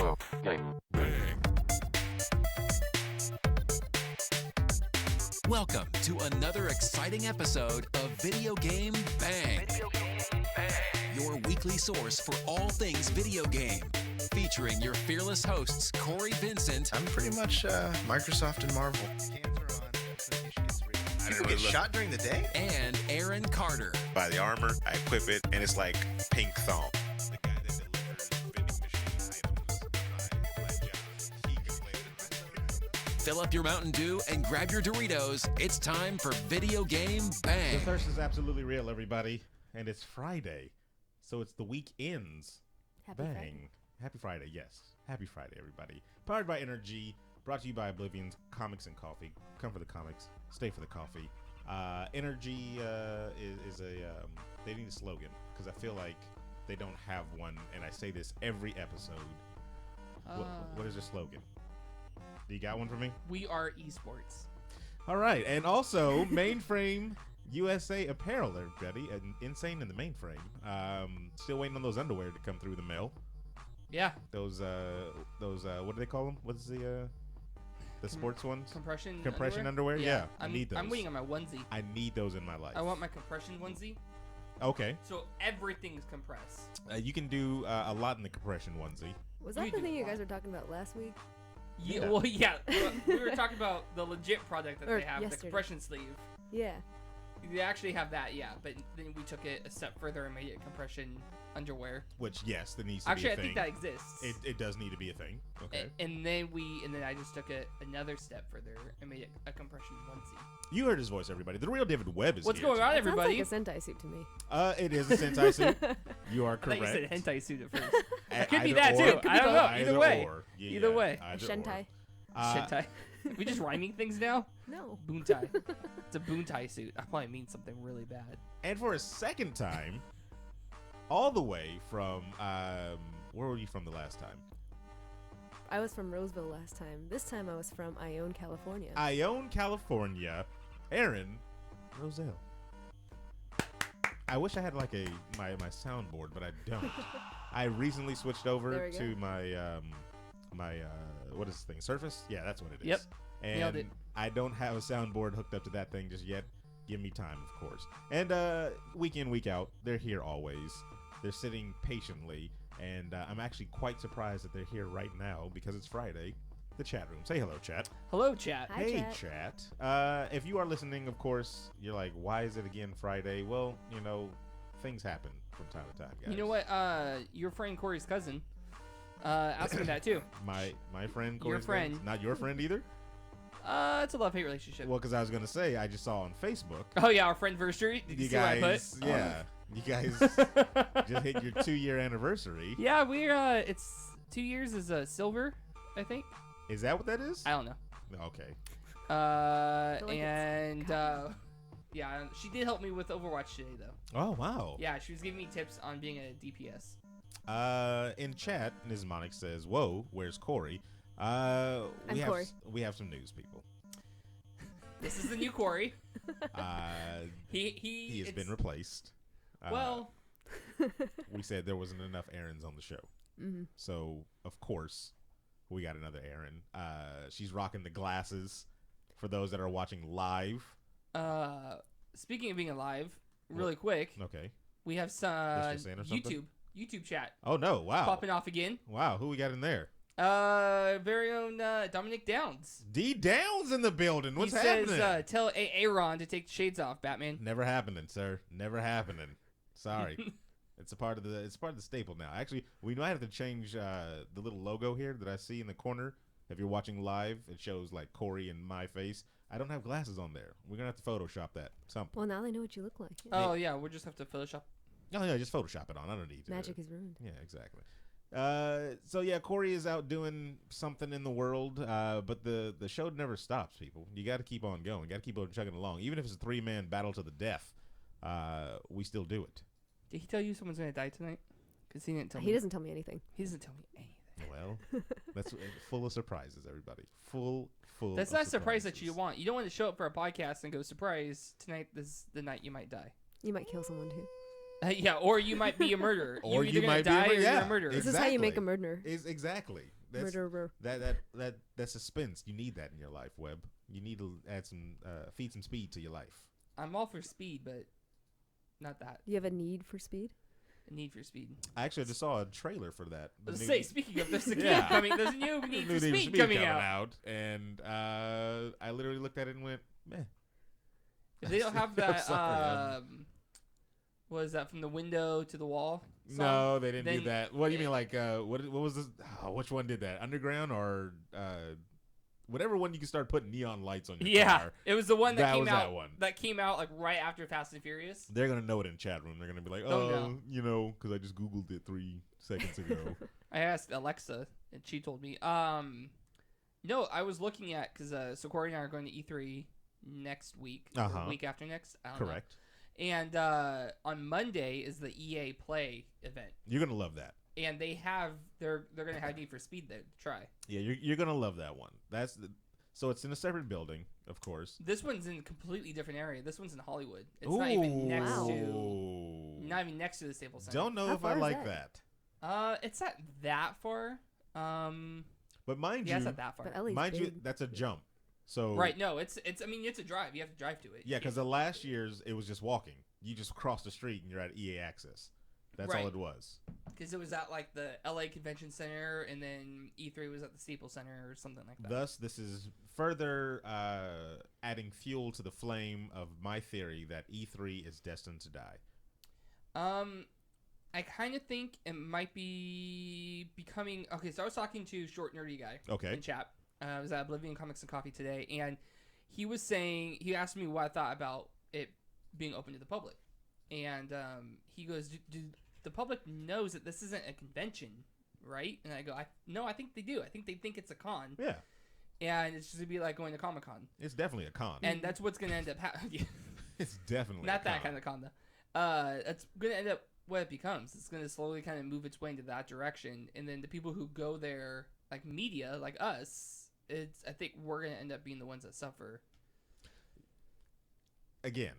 Video Game Bang. Welcome to another exciting episode of Video Game Bang. Video Game Bang. Your weekly source for all things video game. Featuring your fearless hosts, Corey Vincent. I'm pretty much Microsoft and Marvel. People get shot during the day? And Aaron Carter. Buy the armor, I equip it, and it's like pink thong. The guy that delivers vending machine items he can play with. Fill up your Mountain Dew and grab your Doritos. It's time for Video Game The Bang. thirst is absolutely real, everybody. And it's Friday. So it's the weekends. Happy Bang. Friday. Happy Friday, yes. Happy Friday, everybody. Powered by Energy. Brought to you by Oblivion's Comics and Coffee. Come for the comics. Stay for the coffee. Energy is a... they need a slogan. Because I feel like they don't have one. And I say this every episode. What is their slogan? Do you got one for me? We are esports. All right, and also Mainframe USA Apparel, everybody. And Insane in the Mainframe. Still waiting on those underwear to come through the mail. Yeah. Those what do they call them? What's the sports ones? Compression underwear. Yeah, I need those. I'm waiting on my onesie. I need those in my life. I want my compression onesie. Okay. So everything's compressed. You can do a lot in the compression onesie. Was that You the do thing you a guys lot. were talking about last week? Yeah. Yeah. Well, yeah. We were talking about the legit product that Or they have, the yesterday. compression sleeve. Yeah. They actually have that, yeah. But then we took it a step further and made it compression underwear. Which yes, that needs to Actually, be a I thing. think that exists. It does need to be a thing. Okay. And then I just took it another step further and made it a compression onesie. You heard his voice, everybody. The real David Webb is What's here. going on, That everybody? sounds like a Sentai suit to me. It is a Sentai suit. You are I correct. thought you said hentai suit at first. It could be Either that or. too. It could I be don't both. know. Either way. Or. Yeah, Either way. A either Shentai. or. Shentai. We just rhyming things now? No. Boontai. It's a boontai suit. I probably mean something really bad. And for a second time, all the way from where were you from the last time? I was from Roseville last time. This time I was from Ione, California. Ione, California. Aryn Rozelle. I wish I had like my soundboard, but I don't. I recently switched There over we to my what is this thing? Surface? Yeah, that's what it is. Yep. Nailed And it. I don't have a soundboard hooked up to that thing just yet. Give me time, of course. And week in, week out, they're here always. They're sitting patiently, and I'm actually quite surprised that they're here right now because it's Friday. The chat room. Say hello, chat. Hello, chat. Hi, Hey, chat. chat. If you are listening, of course, you're like, why is it again Friday? Well, things happen from time to time, guys. You know what? Your friend Corey's cousin asked me that too. My friend, Your Corey's friend. cousin? Not your friend either? It's a love-hate relationship. Well, because I was going to say, I just saw on Facebook. Oh yeah, our friend Versary. Did you see guys, what I put? yeah. You guys just hit your 2-year anniversary. Yeah, we're it's 2 years is silver, I think. Is that what that is? I don't know. Okay. feel like it's And copy. yeah, she did help me with Overwatch today though. Oh, wow. Yeah, she was giving me tips on being a DPS. In chat, Nismonic says, whoa, where's Corey? We have Corey. we have some news, people. This is the new Corey. He has been replaced. Well, We said there wasn't enough Aryns on the show. Mm-hmm. So, of course, we got another Aryn. She's rocking the glasses for those that are watching live. speaking of being alive, really quick, Okay. we have some Mr. Sand or something? YouTube chat Oh, no. Wow. popping off again. Wow. Who we got in there? Very own Dominic Downs. D Downs in the building. What's he happening? says, tell Aaron to take the shades off, Batman. Never happening, sir. Never happening. Sorry. It's part of the staple now. Actually, we might have to change the little logo here that I see in the corner. If you're watching live, it shows like Corey and my face. I don't have glasses on there. We're gonna have to Photoshop that. Something. Well, now they know what you look like. Oh yeah, we'll just have to Photoshop. Oh yeah, just Photoshop it on. I don't need to. Magic is ruined. Yeah, exactly. So yeah, Corey is out doing something in the world, but the show never stops, people. You got to keep on going. You got to keep on chugging along. Even if it's a 3-man battle to the death, we still do it. Did he tell you someone's gonna die tonight? Because he didn't tell me. He doesn't tell me anything. He doesn't tell me anything. Well, that's full of surprises, everybody. Full. That's of not a surprise that you surprises. want. You don't want to show up for a podcast and go, surprise, tonight is the night you might die. You might kill someone too. Yeah, or you might be a murderer. Or you're you either might be gonna a die mur- or you're yeah, a murderer. This is how you make a Exactly. murderer. Exactly. Murderer. that suspense. You need that in your life, Webb. You need to add some feed some speed to your life. I'm all for speed, but not that. You have a need for speed? A need for speed. I actually just saw a trailer for that. Let's say, speaking of, there's a game Yeah. coming. There's a new Need for Speed coming out. and I literally looked at it and went, meh. If they don't have I'm that, sorry, what is that, from the window to the wall song? No, they didn't do Then- that. What do you mean, like, what was this? Oh, which one did that? Underground or whatever one you can start putting neon lights on your Yeah, car? it was the one that That came was out. that one. That came out like right after Fast and Furious. They're gonna know it in chat room. They're gonna be like, Oh, no. you know, because I just googled it 3 seconds ago. I asked Alexa, and she told me. No, I was looking at because so Corey and I are going to E3 next week, or week after next. I don't know. Correct. And on Monday is the EA Play event, You're gonna love that. and they're gonna have Need for Speed there to try. Yeah, you're gonna love that one. So it's in a separate building, of course. This one's in a completely different area. This one's in Hollywood. It's not even next Wow. to not even next to the Staples Center. Don't know How if I far is like that? that. It's not that far. But mind Yeah, it's you, not that far. But LA's mind you, big. that's a jump. So Right? No, it's. I mean, it's a drive. You have to drive to it. yeah, because the last year's it was just walking. You just cross the street and you're at EA Access. That's all Right. it was. Because it was at like the LA Convention Center, and then E3 was at the Staples Center or something like that. Thus, this is further adding fuel to the flame of my theory that E3 is destined to die. I kind of think it might be becoming okay. So I was talking to Short Nerdy Guy Okay. in chat. I was at Oblivion Comics and Coffee today, and he was saying, he asked me what I thought about it being open to the public, and he goes, "Do the public knows that this isn't a convention, right?" And I go, "No, I think they do. I think they think it's a con, Yeah, and it's just gonna be like going to Comic-Con, it's definitely a con. and that's what's gonna end up happening." It's definitely Not a that con. kind of con though. That's gonna end up what it becomes. It's gonna slowly kind of move its way into that direction, and then the people who go there, like media, like us, I think we're gonna end up being the ones that suffer. Again,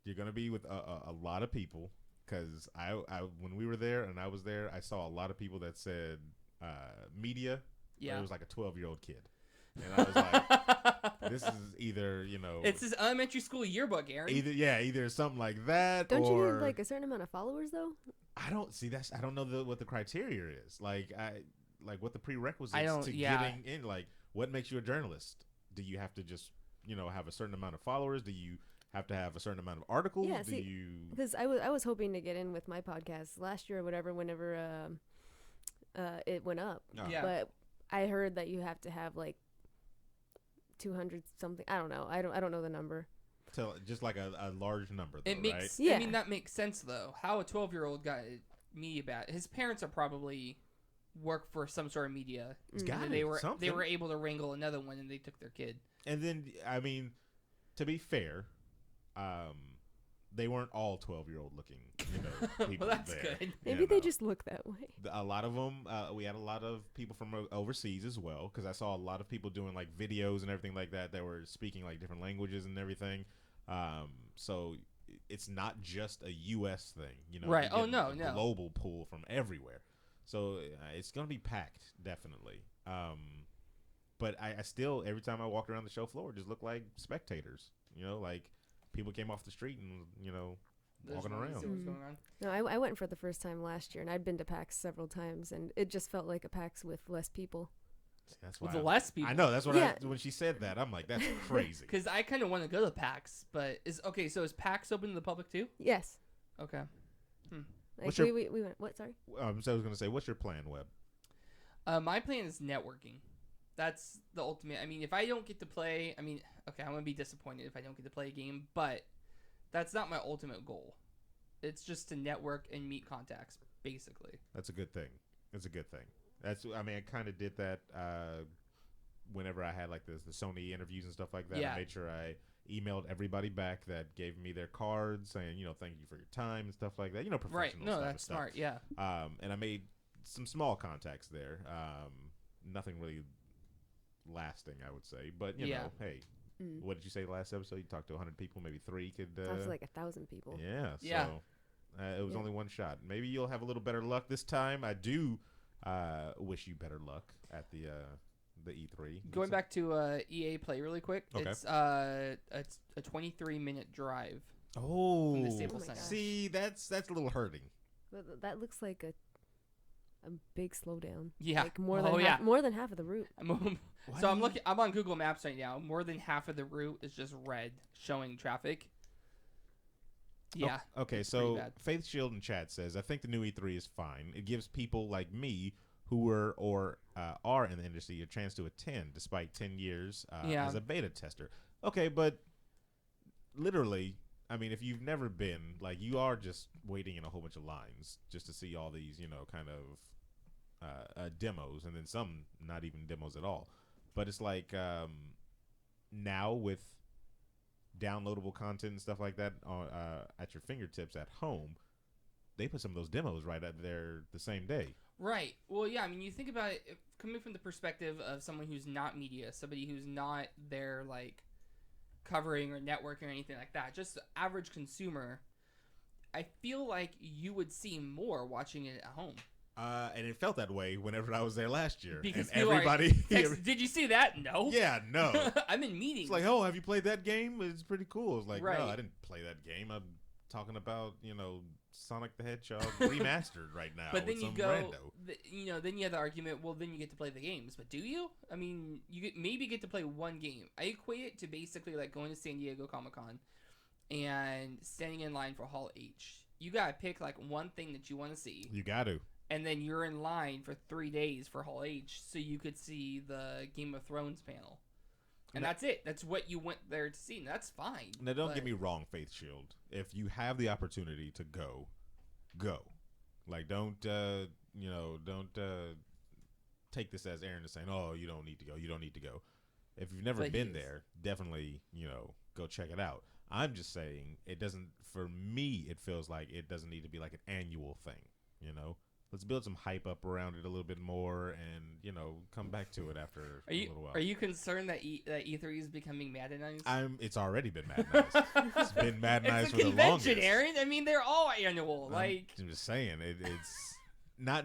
you're gonna be with a lot of people because I when we were there and I was there, I saw a lot of people that said media. Yeah. It was like a 12-year-old kid, and I was like, this is either It's his elementary school yearbook, Aaron. either something like that Don't or you need like a certain amount of followers though? I don't know what the criteria is. Like what the prerequisites I don't- to yeah. getting in. Like what makes you a journalist? Do you have to just have a certain amount of followers? Do you have to have a certain amount of articles? Yeah, Do see, you? Because I was hoping to get in with my podcast last year or whatever. Whenever it went up, Yeah. but I heard that you have to have like 200 something. I don't know. I don't know the number. Just like a large number, though, It makes. right? Yeah. I mean, that makes sense though. How a 12-year-old got media bat. His parents are probably work for some sort of media. It's Mm. gotta And be they were something. able to wrangle another one, and they took their kid. And then, I mean, to be fair, they weren't all 12-year-old looking, people Well, that's there. good. Maybe they just look that way. A lot of them. We had a lot of people from overseas as well, because I saw a lot of people doing like videos and everything like that. That were speaking like different languages and everything. So it's not just a U.S. thing, Right. you Oh, get no, a no. global pool from everywhere. So it's gonna be packed, definitely. But I still, every time I walked around the show floor, it just looked like spectators. Like people came off the street and walking There's around. see what's going on. No, I went for the first time last year, and I'd been to PAX several times, and it just felt like a PAX with less people. That's why With less people. I know. That's what Yeah. when she said that, I'm like, that's crazy. Because I kind of want to go to PAX, but so is PAX open to the public too? Yes. Okay. Like What's your- we went. What? Sorry. So I was gonna say, what's your plan, Webb? My plan is networking. That's the ultimate. I mean, if I don't get to play, I'm gonna be disappointed if I don't get to play a game, but that's not my ultimate goal. It's just to network and meet contacts, basically. That's a good thing. It's a good thing. I kind of did that whenever I had like the Sony interviews and stuff like that. Yeah. I made sure I emailed everybody back that gave me their cards saying, thank you for your time and stuff like that. Professional Right. No, stuff. that's smart. Yeah. And I made some small contacts there. Nothing really lasting, I would say. But, Yeah. hey, what did you say last episode? You talked to 100 people, maybe 3 could... That was like 1,000 people. Yeah, so Yeah. it was Yeah. only one shot. Maybe you'll have a little better luck this time. I do wish you better luck at the E3. Going back to EA Play really quick. Okay. It's a 23-minute drive. Oh, From the Staples Center. see, that's a little hurting. But that looks like a big slowdown. Yeah. Like more Oh, than yeah. more than half of the route. So I'm on Google Maps right now. More than half of the route is just red, showing traffic. Yeah. Okay, it's pretty so bad. Faith Shield in chat says, I think the new E3 is fine. It gives people like me who were or are in the industry a chance to attend despite 10 years Yeah. as a beta tester. Okay, but literally, I mean, if you've never been, like, you are just waiting in a whole bunch of lines just to see all these, kind of demos, and then some not even demos at all. But it's like now with downloadable content and stuff like that at your fingertips at home, they put some of those demos right up there the same day. Right. Well, yeah. I mean, you think about it coming from the perspective of someone who's not media, somebody who's not there, like, covering or networking or anything like that. Just the average consumer. I feel like you would see more watching it at home. And it felt that way whenever I was there last year. Because and people are everybody, did you see that? No. yeah, no. I'm in meetings. It's like, oh, have you played that game? It's pretty cool. It's like, Right. no, I didn't play that game. I'm talking about, Sonic the Hedgehog remastered right now. But then with you some go, rando. then you have the argument, well, then you get to play the games. But do you? I mean, maybe get to play one game. I equate it to basically like going to San Diego Comic-Con and standing in line for Hall H. You got to pick like one thing that you want to see. You got to. And then you're in line for 3 days for Hall H so you could see the Game of Thrones panel. And that's it. That's what you went there to see. And that's fine. Now, don't get me wrong, Faith Shield. If you have the opportunity to go. Like, don't take this as Aryn is saying, oh, you don't need to go. You don't need to go. If you've never But been he is. there, definitely, go check it out. I'm just saying it doesn't, for me, it feels like it doesn't need to be like an annual thing, Let's build some hype up around it a little bit more and, come back to it after a little while. Are you concerned that E3 is becoming Maddenized? It's already been Maddenized. It's been Maddenized It's a for the longest. convention, Aryn. I mean, they're all annual. I'm just saying, it's not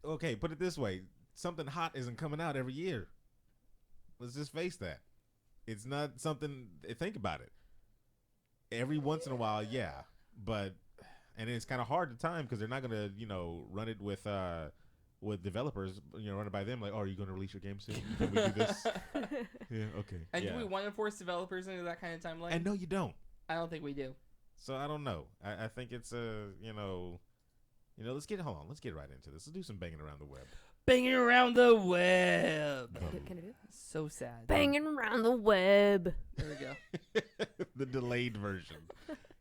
okay. Put it this way: something hot isn't coming out every year. Let's just face that. It's not something. Think about it. Every once in a while, yeah, and it's kind of hard to time because they're not gonna, run it with developers, run it by them. Like, oh, are you gonna release your game soon? Can we do this? Yeah, okay. And yeah. do we want to force developers into that kind of timeline? And no, you don't. I don't think we do. So I don't know. I think it's let's get let's get right into this. Let's do some banging around the web. Banging around the web. Can I do it? So sad. Banging around the web. There we go. The delayed version.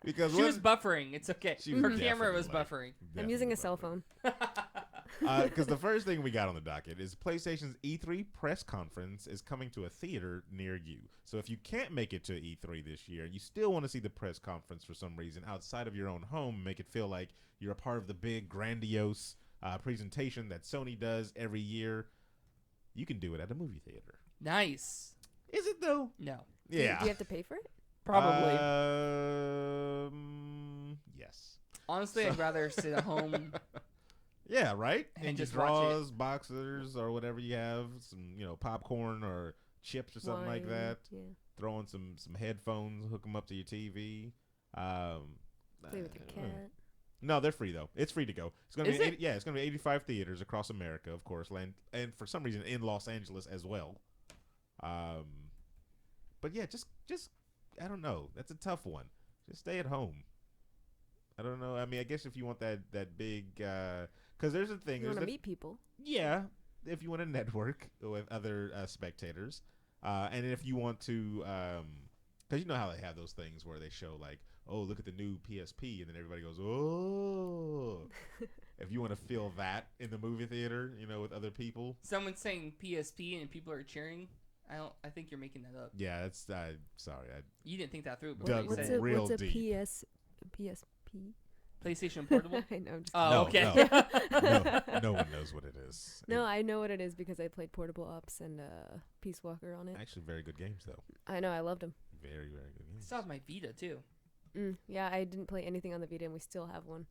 Because She was buffering. It's okay. She was Her camera was definitely buffering. I'm using a cell phone. Because the first thing we got on the docket is PlayStation's E3 press conference is coming to a theater near you. So if you can't make it to E3 this year, you still want to see the press conference for some reason outside of your own home, make it feel like you're a part of the big, grandiose presentation that Sony does every year, you can do it at a movie theater. Nice. Is it, though? No. Yeah. Do you have to pay for it? Probably. Yes. Honestly, I'd rather sit at home. Yeah, right? And just just watch draws, boxers, or whatever you have, some, popcorn or chips or something like Wine, that. Yeah. Throw in some headphones, hook them up to your TV. Play with your cat. No, they're free though. It's free to go. It's gonna Is be it? it's gonna be 85 theaters across America, of course, and for some reason in Los Angeles as well. But yeah, just I don't know. That's a tough one. Just stay at home. I don't know. I mean, I guess if you want that big, because there's a thing. You want to there's meet people. yeah, if you want to network with other spectators, and if you want to, because you know how they have those things where they show like, oh, look at the new PSP, and then everybody goes, oh. If you want to feel that in the movie theater, with other people. Someone's saying PSP and people are cheering. I think you're making that up. Yeah, that's sorry. You didn't think that through. Dug Before you What's said a it. real what's a deep. PSP? PlayStation Portable. I know. I'm just Oh, No, okay. No one knows what it is. No, I know what it is because I played Portable Ops and Peace Walker on it. Actually, very good games though. I know, I loved them. Very, very good I games. still have my Vita too. Yeah, I didn't play anything on the Vita, and we still have one.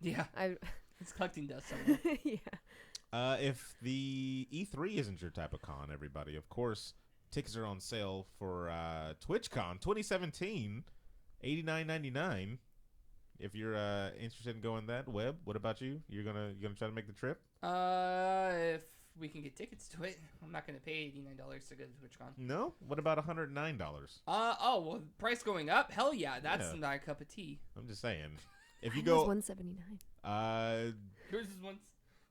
Yeah, I it's collecting dust somewhere. yeah. If the E3 isn't your type of con, everybody, of course, tickets are on sale for TwitchCon 2017, $89.99. If you're interested in going that, Webb, what about you? You're gonna try to make the trip? If we can get tickets to it, I'm not gonna pay $89 to go to TwitchCon. No. What about $109? Oh well, price going up. Hell yeah, that's Yeah. not a cup of tea. I'm just saying. If you Mine was go, $179. Yours is once.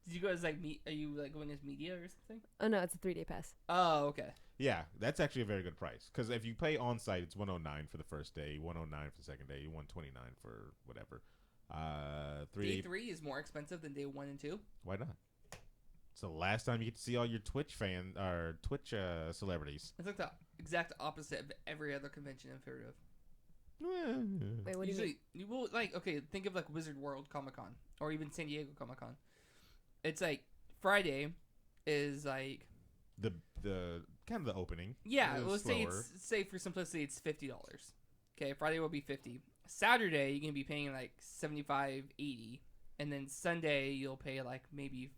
Did you guys like meet? Are you like going as media or something? Oh no, it's a 3-day pass. Oh okay. yeah, that's actually a very good price. Because if you pay on site, it's $109 for the first day, $109 for the second day, $129 for whatever. 3 Day 3 is more expensive than day 1 and 2. Why not? It's the last time you get to see all your Twitch celebrities. It's like the exact opposite of every other convention I've heard of. Wait, what do you mean? Usually, you will think of like Wizard World Comic Con or even San Diego Comic Con. It's like Friday is like The kind of the opening. yeah. It's Let's say for simplicity, it's $50. Okay, Friday will be $50. Saturday you're gonna be paying like $75, $80, and then Sunday you'll pay like maybe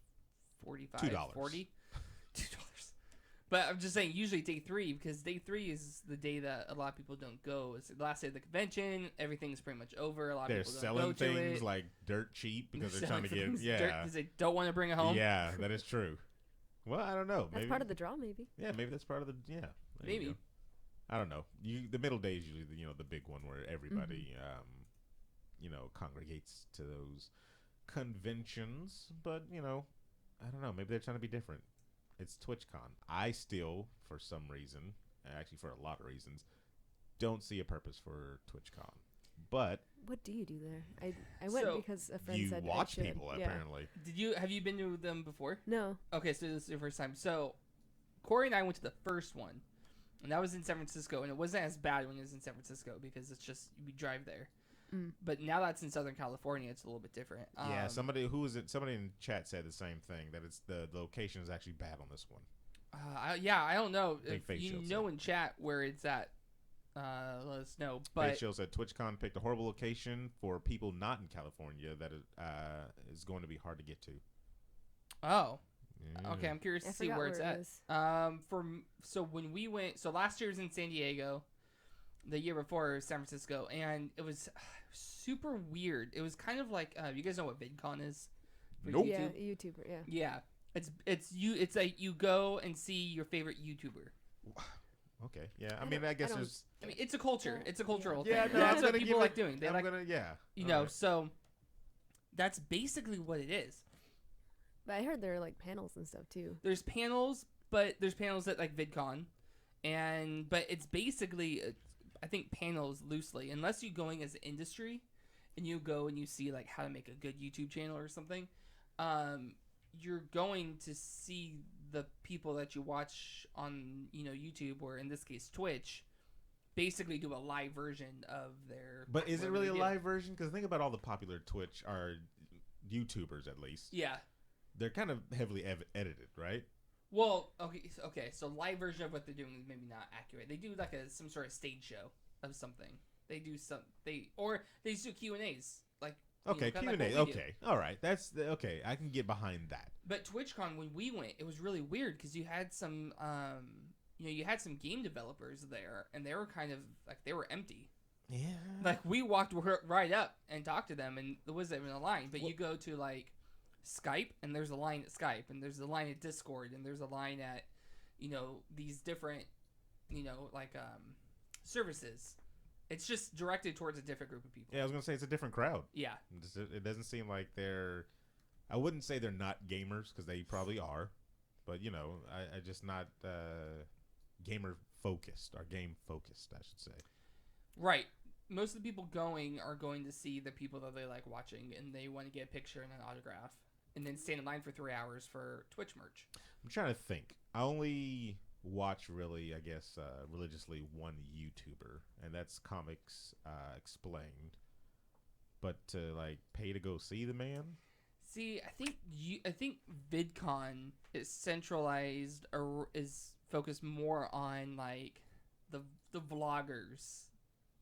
$45, $2. $40, $2. But I'm just saying, usually day 3, because day 3 is the day that a lot of people don't go. It's the last day of the convention. Everything's pretty much over. A lot They're of people selling don't go to things it. like dirt cheap because they're Selling trying to get things dirt 'cause they don't want to bring it home. Yeah, that is true. Well, I don't know. That's Maybe part of the draw, maybe. yeah, maybe that's part of the there you Maybe. go. I don't know. The middle day is usually the big one where everybody congregates to those conventions. But I don't know. Maybe they're trying to be different. It's TwitchCon. I still, for some reason, actually for a lot of reasons, don't see a purpose for TwitchCon. But What do you do there? I went So, because a friend you said watch I should. people Yeah. apparently. Have you been to them before? No. Okay, so this is your first time. So Corey and I went to the first one, and that was in San Francisco, and it wasn't as bad when it was in San Francisco because it's just we drive there. But now that's in Southern California, it's a little bit different. Yeah, somebody in chat said the same thing, that it's the location is actually bad on this one. I don't know Big if Face you Shield know said. in chat where it's at. Let us know. But But Show said TwitchCon picked a horrible location for people not in California that is going to be hard to get to. oh, Yeah. okay. I'm curious I to see forgot where it's it at. was. So when we went, so last year was in San Diego. The year before was San Francisco, and it was super weird. It was kind of like you guys know what VidCon is? For Nope. Yeah, YouTube? YouTuber. Yeah. Yeah. It's like you go and see your favorite YouTuber. Okay. Yeah. I I mean, don't- I guess I don't- there's. I mean, it's a culture. It's a cultural Yeah. thing. No, That's I'm what gonna people give like it- doing. They I'm like, gonna. Yeah. you All know, right. so that's basically what it is. But I heard there are like panels and stuff too. There's panels, but there's panels at like VidCon, but it's basically I think panels loosely, unless you're going as an industry, and you go and you see like how to make a good YouTube channel or something. You're going to see the people that you watch on YouTube, or in this case Twitch, basically do a live version of their. But is it whatever really they a do. live version? Because think about all the popular Twitch or YouTubers, at least. Yeah. They're kind of heavily edited, right? Well, okay. So live version of what they're doing is maybe not accurate. They do like some sort of stage show of something. They do they just do Q&As like. Okay, kinda like Q&A. what we do. Okay, all right. Okay. I can get behind that. But TwitchCon, when we went, it was really weird because you had some game developers there, and they were kind of like they were empty. Yeah. Like we walked right up and talked to them, and there wasn't even a line. But you go to like Skype, and there's a line at Skype, and there's a line at Discord, and there's a line at these different services. It's just directed towards a different group of people. Yeah, I was gonna say it's a different crowd. Yeah. It doesn't seem like they're. I wouldn't say they're not gamers because they probably are, but I just not gamer focused or game focused, I should say. Right. Most of the people are going to see the people that they like watching, and they want to get a picture and an autograph, and then stand in line for 3 hours for Twitch merch. I'm trying to think. I only watch really, I guess, religiously one YouTuber, and that's Comics Explained. But to pay to go see the man. See, I think VidCon is centralized or is focused more on the vloggers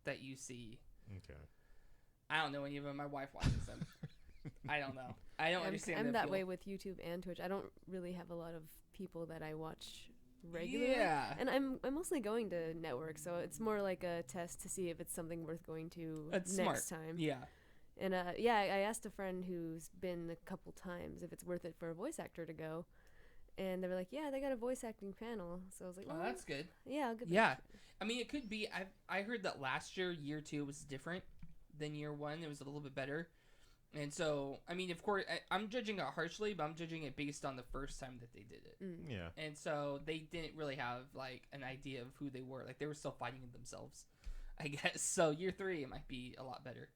that you see. Okay. I don't know any of them. My wife watches them. I don't know. I don't understand. I'm the that appeal. way with YouTube and Twitch. I don't really have a lot of people that I watch regularly. Yeah. And I'm mostly going to network, so it's more like a test to see if it's something worth going to That's next smart. time. Yeah. And I asked a friend who's been a couple times if it's worth it for a voice actor to go. And they were like, yeah, they got a voice acting panel. So I was like, Oh, that's good. yeah, I'll give Yeah. it a shot. I mean, it could be. I heard that last year 2 was different than year 1. It was a little bit better. And so, I mean, of course, I'm judging it harshly, but I'm judging it based on the first time that they did it. Yeah. And so they didn't really have, like, an idea of who they were. Like, they were still fighting themselves, I guess. So year 3, it might be a lot better.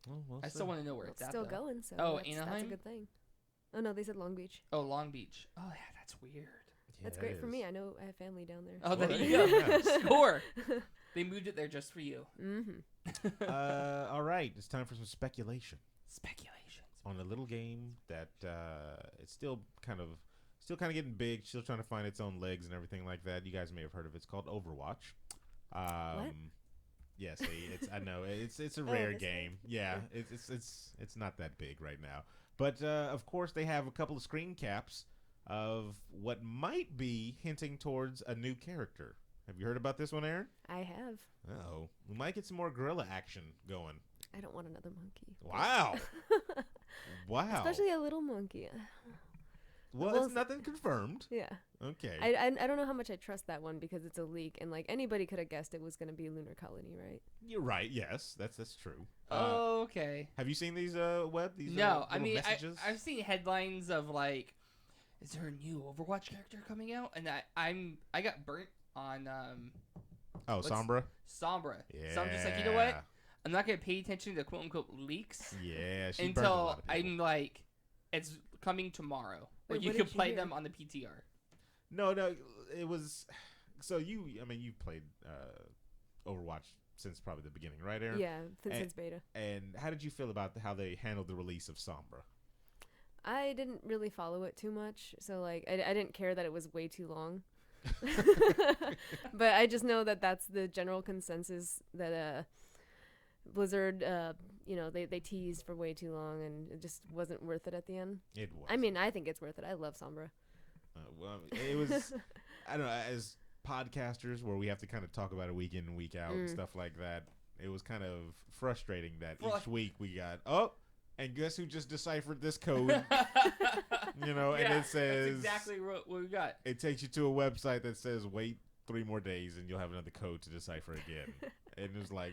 Well, we'll I see. still want to know where Well, it's it's at, still though. going, so Oh, that's a Anaheim? good thing. Oh, no, they said Long Beach. Oh, Long Beach. Oh, yeah, that's weird. That's Yeah, great it for is. me. I know I have family down there. Oh, there Well, you go. yeah. Score. They moved it there just for you. Mm-hmm. All right, it's time for some speculation Speculations. on a little game that it's still kind of getting big, still trying to find its own legs and everything like that. You guys may have heard of it. It's called Overwatch. What? Yeah, see, I know it's a rare this game. Yeah, it's not that big right now. But of course, they have a couple of screen caps of what might be hinting towards a new character. Have you heard about this one, Aryn? I have. Oh, we might get some more gorilla action going. I don't want another monkey. Wow. Wow. Especially a little monkey. Well, well, it's nothing confirmed. Yeah. Okay. I don't know how much I trust that one because it's a leak and like anybody could have guessed it was going to be Lunar Colony, right? You're right. Yes, that's true. Oh, okay. Have you seen these Webb? These No, I little mean, messages? I've seen headlines of like, is there a new Overwatch character coming out? And I got burnt on Oh, what's- Sombra. Sombra. Yeah. So I'm just like, you know what? I'm not gonna pay attention to quote unquote leaks Yeah, she burnt a lot until of people. I'm like, it's coming tomorrow, where Wait, you what can did you play hear? them on the PTR. No, it was. So you've played Overwatch since probably the beginning, right, Aryn? Yeah, since beta. And how did you feel about how they handled the release of Sombra? I didn't really follow it too much, so like I didn't care that it was way too long. But I just know that that's the general consensus that Blizzard, they teased for way too long and it just wasn't worth it at the end. It was. I mean, I think it's worth it. I love Sombra. Well, it was. I don't know. As podcasters, where we have to kind of talk about it week in and week out and stuff like that, it was kind of frustrating that Well, each week we got and guess who just deciphered this code? And it says that's exactly what we got. it takes you to a website that says wait 3 more days and you'll have another code to decipher again. And it was like,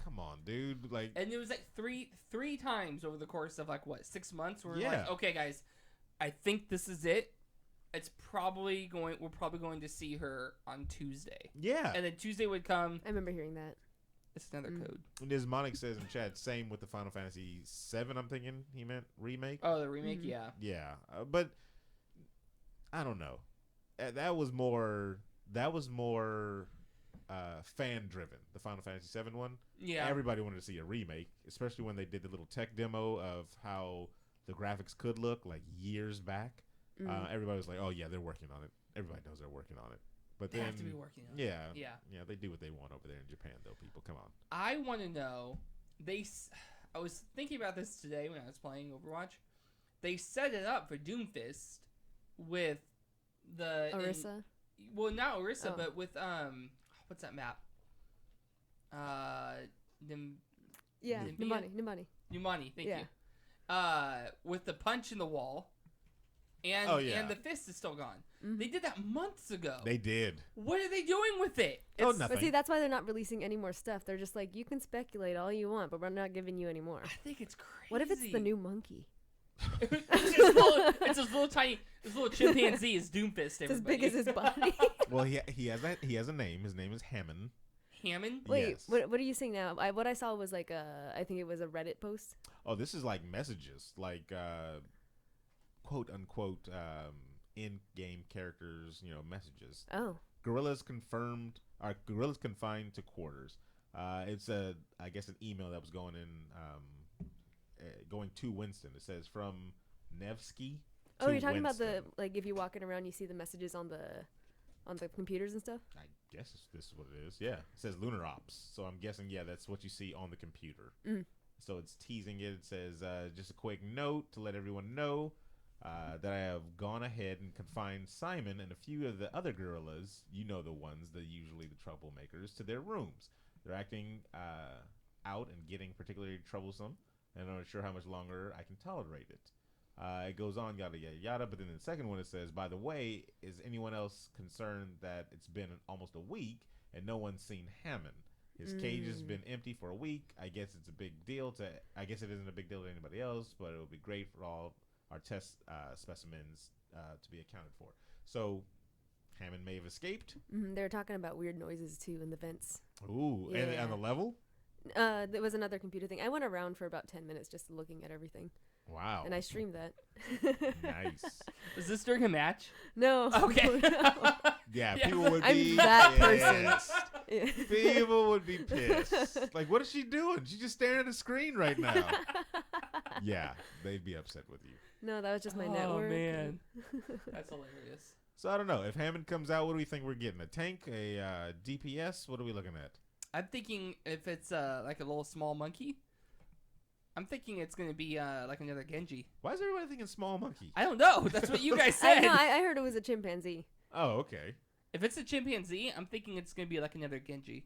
come on, dude. Like, And it was like three times over the course of like what 6 months. We're Yeah. like, okay, guys, I think this is it. We're probably going to see her on Tuesday. yeah. And then Tuesday would come. I remember hearing that. It's another code. And as Monic says in chat, same with the Final Fantasy VII. I'm thinking he meant remake. Oh, the remake, Mhm. yeah. Yeah, but I don't know. That was more fan driven. The Final Fantasy VII one. Yeah. Everybody wanted to see a remake, especially when they did the little tech demo of how the graphics could look like years back. Everybody was like, "Oh yeah, they're working on it." Everybody knows they're working on it. But They then, have to be working on it. yeah, Yeah. they do what they want over there in Japan, though. People, come on. I want to know. I was thinking about this today when I was playing Overwatch. They set it up for Doomfist with the Orisa. well, not Orisa, Oh. but with what's that map? Yeah, Namiya? Nimani. Numani, thank Yeah. you. With the punch in the wall, and Oh, yeah. and the fist is still gone. They did that months ago. They did. What are they doing with it? Oh, It's- nothing. But see, that's why they're not releasing any more stuff. They're just like, you can speculate all you want, but we're not giving you any more. I think it's crazy. What if it's the new monkey? it's this little tiny, this little chimpanzee is Doomfist. It's as big as his body. Well, he has a name. His name is Hammond. Hammond. Wait, Yes. what are you saying now? What I saw was like I think it was a Reddit post. Oh, this is like messages, like quote unquote in-game characters, messages. Oh, Gorillas confined to quarters. It's I guess an email that was going to Winston. It says from Nevsky. oh, to you're talking about Winston. like if you're walking around, you see the messages on the computers and stuff. I guess this is what it is. Yeah, it says Lunar Ops. So I'm guessing, yeah, that's what you see on the computer. So it's teasing it. It says, just a quick note to let everyone know that I have gone ahead and confined Simon and a few of the other gorillas, you know the ones, usually the troublemakers, to their rooms. They're acting out and getting particularly troublesome, and I'm not sure how much longer I can tolerate it. It goes on, yada, yada, yada, but then in the second one it says, by the way, is anyone else concerned that it's been almost a week and no one's seen Hammond? His cage has been empty for a week. I guess it's a big deal I guess it isn't a big deal to anybody else, but it would be great for all our test specimens to be accounted for. So Hammond may have escaped. They were talking about weird noises too in the vents. Ooh, and Yeah. on the level? There was another computer thing. I went around for about 10 minutes just looking at everything. Wow. And I streamed that. Nice. Was this during a match? No. Okay. No. Yeah, Yeah. people would I'm be that pissed. Yeah. People would be pissed. Like, what is she doing? She's just staring at the screen right now. Yeah, they'd be upset with you. No, that was just my Oh, network. man. That's hilarious. So I don't know. If Hammond comes out, what do we think we're getting? A tank? A DPS? What are we looking at? I'm thinking if it's like a little small monkey, I'm thinking it's going to be like another Genji. Why is everybody thinking small monkey? I don't know. That's what you guys I said. know. I heard it was a chimpanzee. Oh, okay. If it's a chimpanzee, I'm thinking it's going to be like another Genji.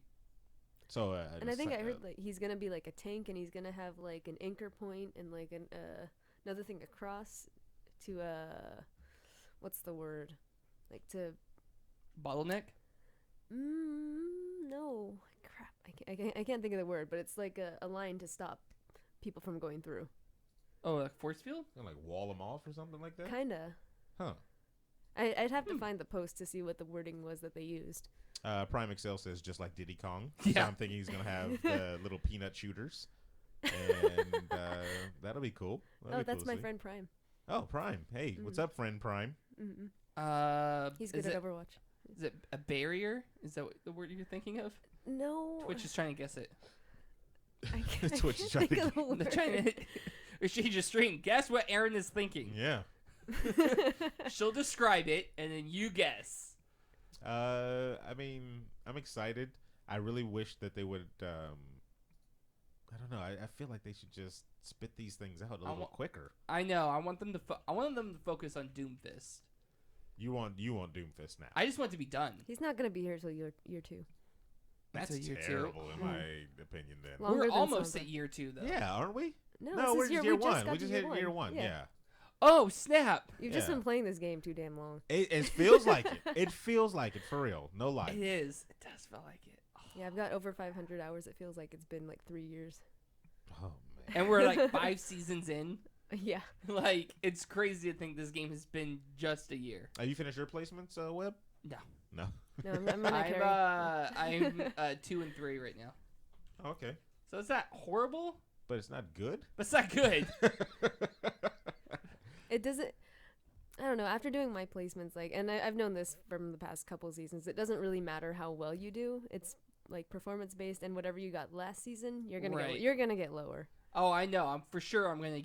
So, And I think I heard like he's gonna be like a tank, and he's gonna have like an anchor point and like an another thing across to what's the word? Like to Bottleneck? no, crap. I can't think of the word, but it's like a line to stop people from going through. Oh, like force field? Gonna, like wall them off or something like that? Kinda. Huh. I'd have to find the post to see what the wording was that they used. Prime Excel says just like Diddy Kong. Yeah. So I'm thinking he's gonna have the little peanut shooters, and that'll be cool. That'll Oh, be that's cool to my see. friend Prime. Oh, Prime. Hey, what's up, friend Prime? He's is good at it, Overwatch. is it a barrier? Is that the word you're thinking of? No. Twitch is trying to guess it. I can't, Twitch is trying to think of the They're word. trying to or she just stream. Guess what Aryn is thinking. Yeah. She'll describe it, and then you guess. I mean, I'm excited. I really wish that they would. I don't know. I feel like they should just spit these things out a little quicker. I know. I want them to. I want them to focus on Doomfist. You want Doomfist now? I just want it to be done. He's not gonna be here till year 2. That's Until year 2. terrible in my opinion. Then. Longer We're than almost Samba. at year 2, though. Yeah, aren't we? No, No, we're this is just year we one. got We to just hit year one. Yeah. Oh snap! You've just Yeah. been playing this game too damn long. It feels like it. It feels like it for real. No lie. It is. It does feel like it. Oh. Yeah, I've got over 500 hours. It feels like it's been like 3 years. Oh man. And we're like 5 seasons in. Yeah. Like it's crazy to think this game has been just a year. Have you finished your placements, Webb? No. No. No, I'm gonna carry. I'm 2 and 3 right now. Okay. So is that horrible? But it's not good. But it's not good. It doesn't. I don't know. After doing my placements, like, and I've known this from the past couple seasons, it doesn't really matter how well you do. It's like performance based, and whatever you got last season, you're gonna Right. you're gonna get lower. Oh, I know. I'm gonna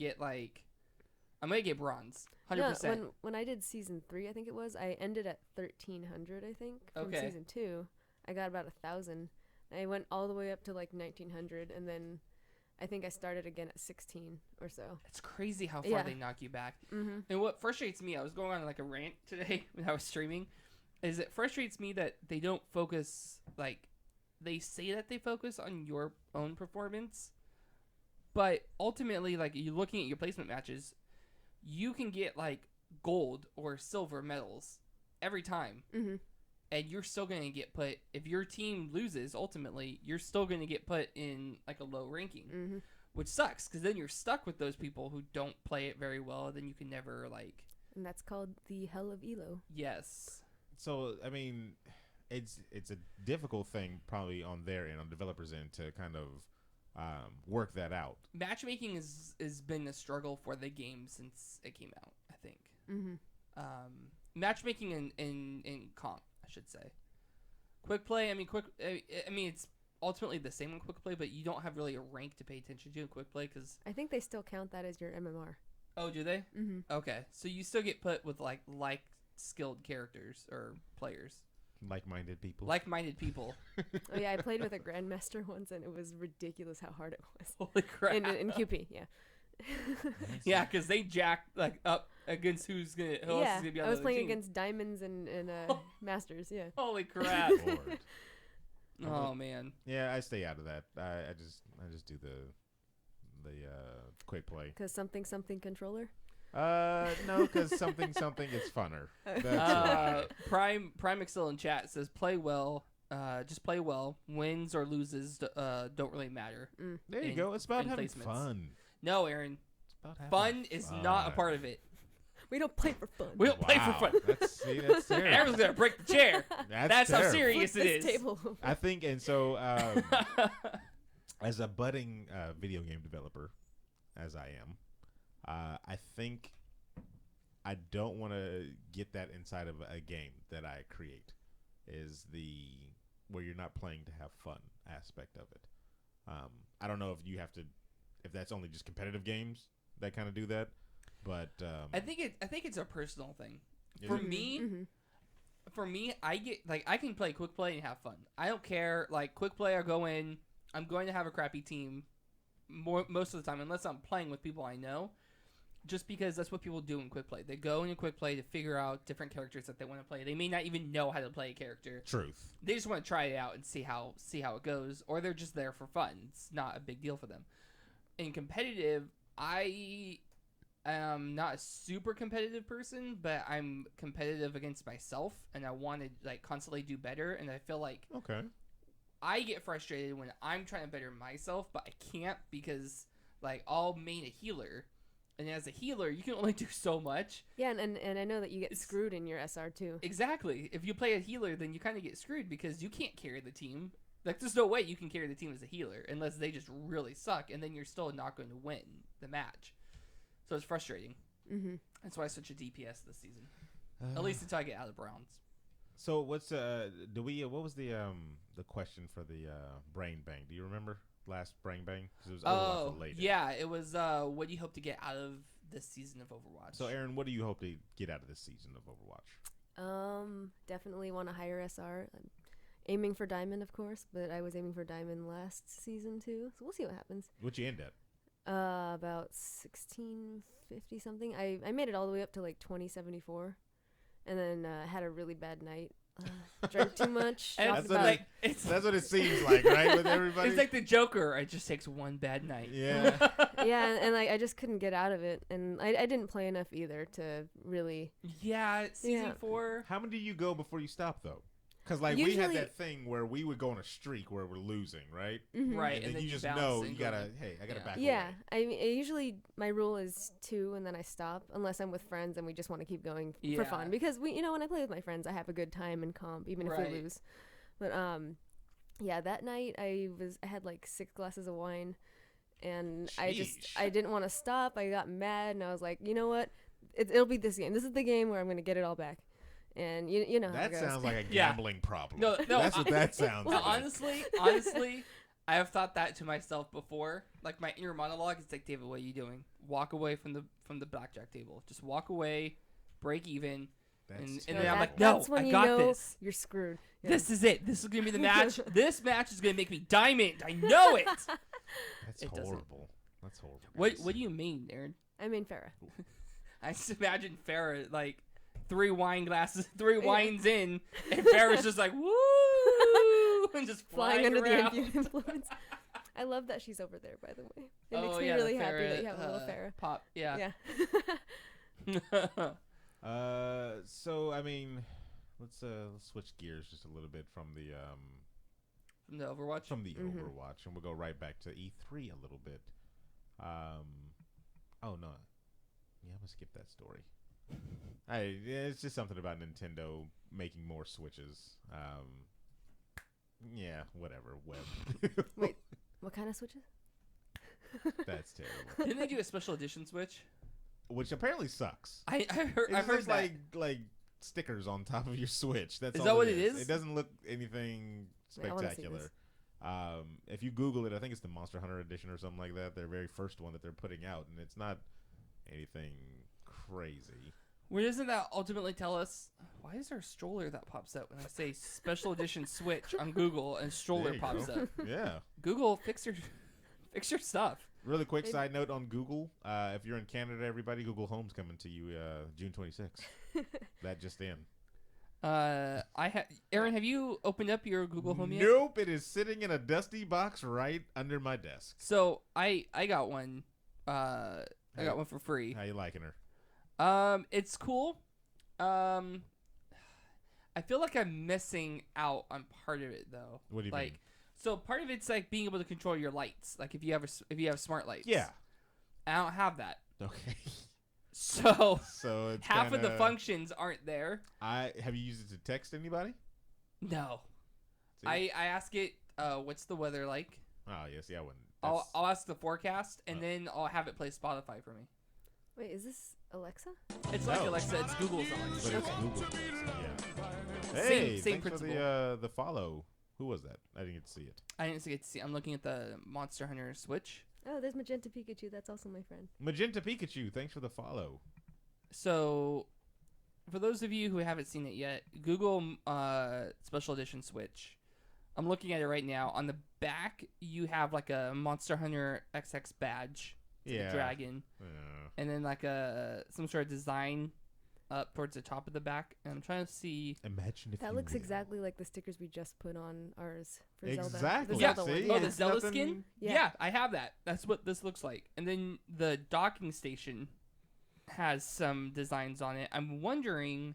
get bronze. 100%. No, when I did season 3, I think it was, I ended at 1,300. I think from Okay. season 2, I got about 1,000. I went all the way up to like 1,900, and then I think I started again at 16 or so. It's crazy how far Yeah. they knock you back. Mm-hmm. And what frustrates me, I was going on like a rant today when I was streaming, is it frustrates me that they don't focus, like, they say that they focus on your own performance, but ultimately, like, you're looking at your placement matches, you can get, like, gold or silver medals every time. Mm-hmm. And you're still going to get put, if your team loses, ultimately, you're still going to get put in, like, a low ranking. Mm-hmm. Which sucks, because then you're stuck with those people who don't play it very well, then you can never, like... And that's called the hell of Elo. Yes. So I mean, it's a difficult thing probably on their end, on developers' end, to kind of work that out. Matchmaking has been a struggle for the game since it came out, I think. Mm-hmm. Matchmaking in comp, I should say. Quick play, I mean, it's ultimately the same in quick play, but you don't have really a rank to pay attention to in quick play, because... I think they still count that as your MMR. Oh, do they? Mm-hmm. Okay, so you still get put with, like skilled characters or players. Like-minded people. Like-minded people. Oh yeah, I played with a grandmaster once, and it was ridiculous how hard it was. Holy crap. In QP, yeah. Yeah, because they jack like up against who else is gonna be on I was the other playing team. against diamonds and masters. Yeah. Holy crap. Lord. Oh man. Yeah, I stay out of that. I just do the quick play. Because something controller. No, because something is funner. That's why. Prime Excel in chat says play well. Just play well. Wins or loses don't really matter. There you go. It's about in having placements. fun. No, Aaron. It's about having Fun is not a part of it. We don't play for fun. We don't play for fun. That's terrible. Everyone's gonna break the chair. That's how terrible. serious Flip it this is. table. I think, and so as a budding video game developer, as I am, I think I don't want to get that inside of a game that I create. Is the where you're not playing to have fun aspect of it. I don't know if that's only just competitive games that kind of do that, but I think it's a personal thing. Is For it? me, Mhm. for me, I get like I can play quick play and have fun. I don't care. Like quick play, I go in. I'm going to have a crappy team most of the time, unless I'm playing with people I know. Just because that's what people do in quick play. They go in quick play to figure out different characters that they want to play. They may not even know how to play a character. Truth. They just want to try it out and see how it goes, or they're just there for fun. It's not a big deal for them. In competitive, I am not a super competitive person, but I'm competitive against myself, and I want to like constantly do better. And I feel like Okay. I get frustrated when I'm trying to better myself, but I can't because like I'll main a healer. And as a healer, you can only do so much. Yeah, and I know that you get It's- screwed in your SR too. Exactly. If you play a healer, then you kind of get screwed because you can't carry the team. Like, there's no way you can carry the team as a healer unless they just really suck, and then you're still not going to win the match. So it's frustrating. Mm-hmm. That's why I switched to DPS this season. At least until I get out of bronze. So what's what was the question for the brain bang? Do you remember last brain bang? 'Cause it was Overwatch related. Yeah, it was. What do you hope to get out of this season of Overwatch? So Aaron, what do you hope to get out of this season of Overwatch? Definitely want a higher SR. I'm aiming for diamond, of course, but I was aiming for diamond last season too. So we'll see what happens. What'd you end at? About 1650 something. I made it all the way up to like 2074, and then had a really bad night. Drank too much. And talked that's what about- That's what it seems like, right? With everybody. It's like the Joker. It just takes one bad night. Yeah. yeah, and like I just couldn't get out of it, and I didn't play enough either to really. Yeah, season Yeah. 4. How many do you go before you stop though? Because like we had Usually- that thing where we would go on a streak where we're losing, right? Mhm. Right, And then you just bounce know and you go gotta. in. Hey, I gotta Yeah. back Yeah, away. I mean, usually my rule is 2, and then I stop unless I'm with friends and we just want to keep going for Yeah. fun. Because when I play with my friends, I have a good time in comp, even if Right. we lose. But yeah, that night I had like 6 glasses of wine, and Sheesh. I didn't want to stop. I got mad, and I was like, you know what? It'll be this game. This is the game where I'm gonna get it all back. And you know how That it goes. sounds like a Yeah. gambling problem. No, That's what that sounds No, like. honestly, I have thought that to myself before. Like my inner monologue is like, David, what are you doing? Walk away from the blackjack table. Just walk away, break even. That's and No, then I'm that- like, no, that's when I you got know this. You're screwed. Yeah. This is it. This is gonna be the match. This match is gonna make me diamond. I know it. That's It doesn't. horrible. That's horrible. What do you mean, Aaron? I mean Farah. I just imagine Farrah like 3 wine glasses, 3 wines in, and Farrah's just like woo, and just Flying under around. the influence. I love that she's over there, by the way. It makes me yeah, really the happy that you Farrah, have a little Farah. pop. Yeah. Yeah. So I mean, let's switch gears just a little bit from the From the Overwatch. Mhm. Overwatch, and we'll go right back to E3 a little bit. Oh no, yeah, I'm gonna skip that story. It's just something about Nintendo making more Switches. Yeah, whatever. Web. Wait, what kind of switches? That's terrible. Didn't they do a special edition Switch? Which apparently sucks. I've heard It's just that. like stickers on top of your Switch. That's Is all that what it it is? It doesn't look anything Yeah, I wanna see spectacular. this. If you Google it, I think it's the Monster Hunter edition or something like that. Their very first one that they're putting out, and it's not anything crazy. Where doesn't that ultimately tell us? Why is there a stroller that pops up when I say special edition Switch on Google and stroller There you pops go. up? Yeah. Google, fix your stuff. Really quick side note on Google. If you're in Canada, everybody, Google Home's coming to you June 26th. That just in. Aryn, have you opened up your Google Home yet? Nope, it is sitting in a dusty box right under my desk. So I got one. I got one for free. How you liking her? It's cool. I feel like I'm missing out on part of it though. What do you like, mean? So part of it's like being able to control your lights. Like if you have smart lights. Yeah. I don't have that. Okay. So So it's half of the kinda- functions aren't there. Have you used it to text anybody? No. See? I ask it, what's the weather like? Oh yes, yeah, I wouldn't. I'll ask the forecast and Oh. then I'll have it play Spotify for me. Wait, is this Alexa? It's like No. Alexa, it's Google's But Alexa. it's Google. Yeah. Same- Hey, same thanks principle. for the follow. Who was that? I didn't get to see it. I didn't get to see. I'm looking at the Monster Hunter Switch. Oh, there's Magenta Pikachu. That's also my friend. Magenta Pikachu, thanks for the follow. So, for those of you who haven't seen it yet, Google Special Edition Switch. I'm looking at it right now. On the back, you have like a Monster Hunter XX badge. It's like Yeah. a dragon. And then like some sort of design up towards the top of the back. And I'm trying to see. Imagine if That you looks will. exactly like the stickers we just put on ours for Zelda. Exactly. The Yeah. Zelda See? one. Oh, the It's Zelda nothing- skin? Yeah. Yeah, I have that. That's what this looks like. And then the docking station has some designs on it. I'm wondering,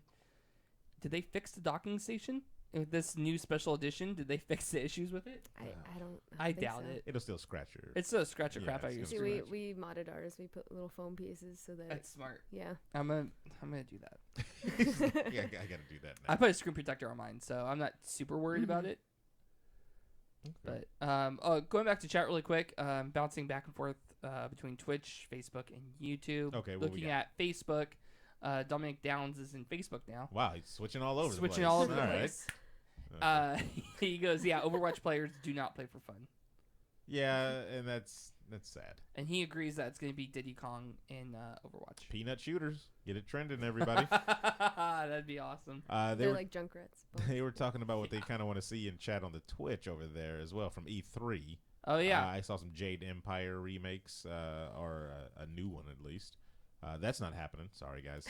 did they fix the docking station? With this new special edition, did they fix the issues with it? I don't. I think doubt so. it. It'll still scratch your. It's a scratch the Yeah, crap out of your it's See, gonna screen. we modded ours. We put little foam pieces so that. That's smart. Yeah. I'm gonna do that. Yeah, I gotta do that now. I put a screen protector on mine, so I'm not super worried about it. Okay. But going back to chat really quick, bouncing back and forth between Twitch, Facebook, and YouTube. Okay, what we looking got? at Facebook, Dominic Downs is in Facebook now. Wow, he's switching all over the place. Switching all over the right. place. Okay. He goes, yeah, Overwatch players do not play for fun. Yeah, and that's sad. And he agrees that it's going to be Diddy Kong in Overwatch. Peanut shooters, get it trending, everybody. That'd be awesome. They They're were like Junkrats. they were talking about what they kind of want to see in chat on the Twitch over there as well from E3. Oh, yeah. I saw some Jade Empire remakes, or a new one at least. That's not happening. Sorry, guys.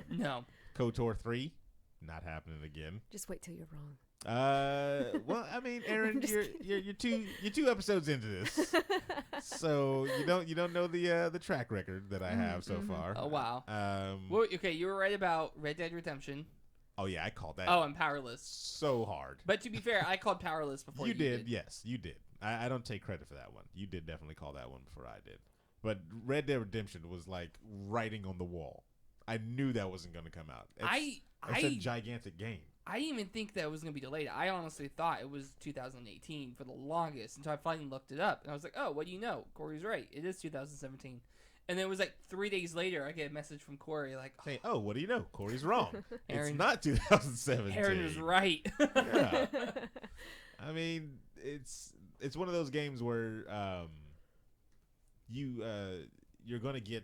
No. KOTOR 3, not happening again. Just wait till you're wrong. Well, I mean, Aryn, I'm just you're two episodes into this, so you don't know the track record that I have so far. Oh, wow. Well, Okay, you were right about Red Dead Redemption. oh yeah, I called that. Oh, and Powerless. so hard. But to be fair, I called Powerless before you did, yes, you did. I don't take credit for that one. You did definitely call that one before I did. But Red Dead Redemption was like writing on the wall. I knew that wasn't going to come out. It's a gigantic game. I didn't even think that it was going to be delayed. I honestly thought it was 2018 for the longest until I finally looked it up. And I was like, oh, what do you know? Corey's right. It is 2017. And then it was like 3 days later, I get a message from Corey like, Saying, oh, what do you know? Corey's wrong. It's Aryn- not 2017. Aryn was right. Yeah. I mean, it's one of those games where you're gonna get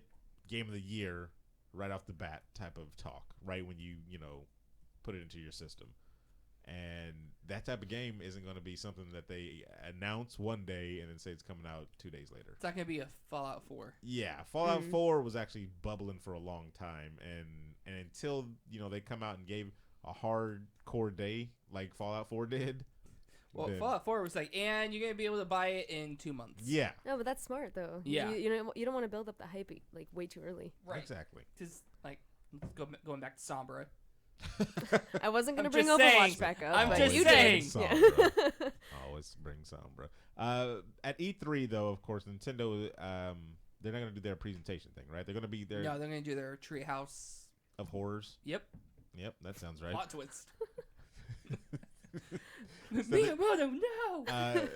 Game of the Year right off the bat type of talk, right when you put it into your system, and that type of game isn't gonna be something that they announce one day and then say it's coming out 2 days later. It's not going to be a Fallout 4. Yeah, Fallout 4 was actually bubbling for a long time, and until they come out and gave a hardcore day like Fallout 4 did. Well, then- Fallout 4 was like, and you're going to be able to buy it in 2 months. Yeah, No, but that's smart though. Yeah. You don't want to build up the hype like way too early. Right. exactly. Because, like, going back to Sombra. I wasn't gonna I'm bring just Overwatch saying. back up. I'm but just you saying. did. Sombra. Yeah. Always bring Sombra. At E3 though, of course, Nintendo they're not gonna do their presentation thing, right? They're gonna be there No, they're going to do their Treehouse. of horrors. Yep. Yep, that sounds right. Plot twist. Miyamoto, no!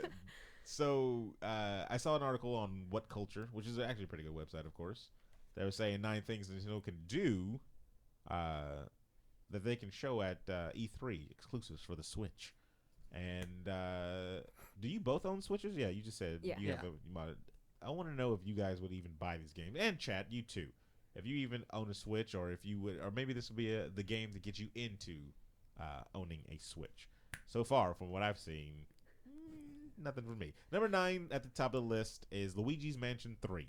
So I saw an article on What Culture, which is actually a pretty good website, of course. They were saying 9 things Nintendo can do that they can show at E3 exclusives for the Switch. And do you both own Switches? Yeah, you just said Yeah. you have a. I want to know if you guys would even buy these games, and chat, you too. if you even own a Switch, or if you would, or maybe this would be the game to get you into owning a Switch. So far, from what I've seen, nothing for me. Number 9 at the top of the list is Luigi's Mansion 3.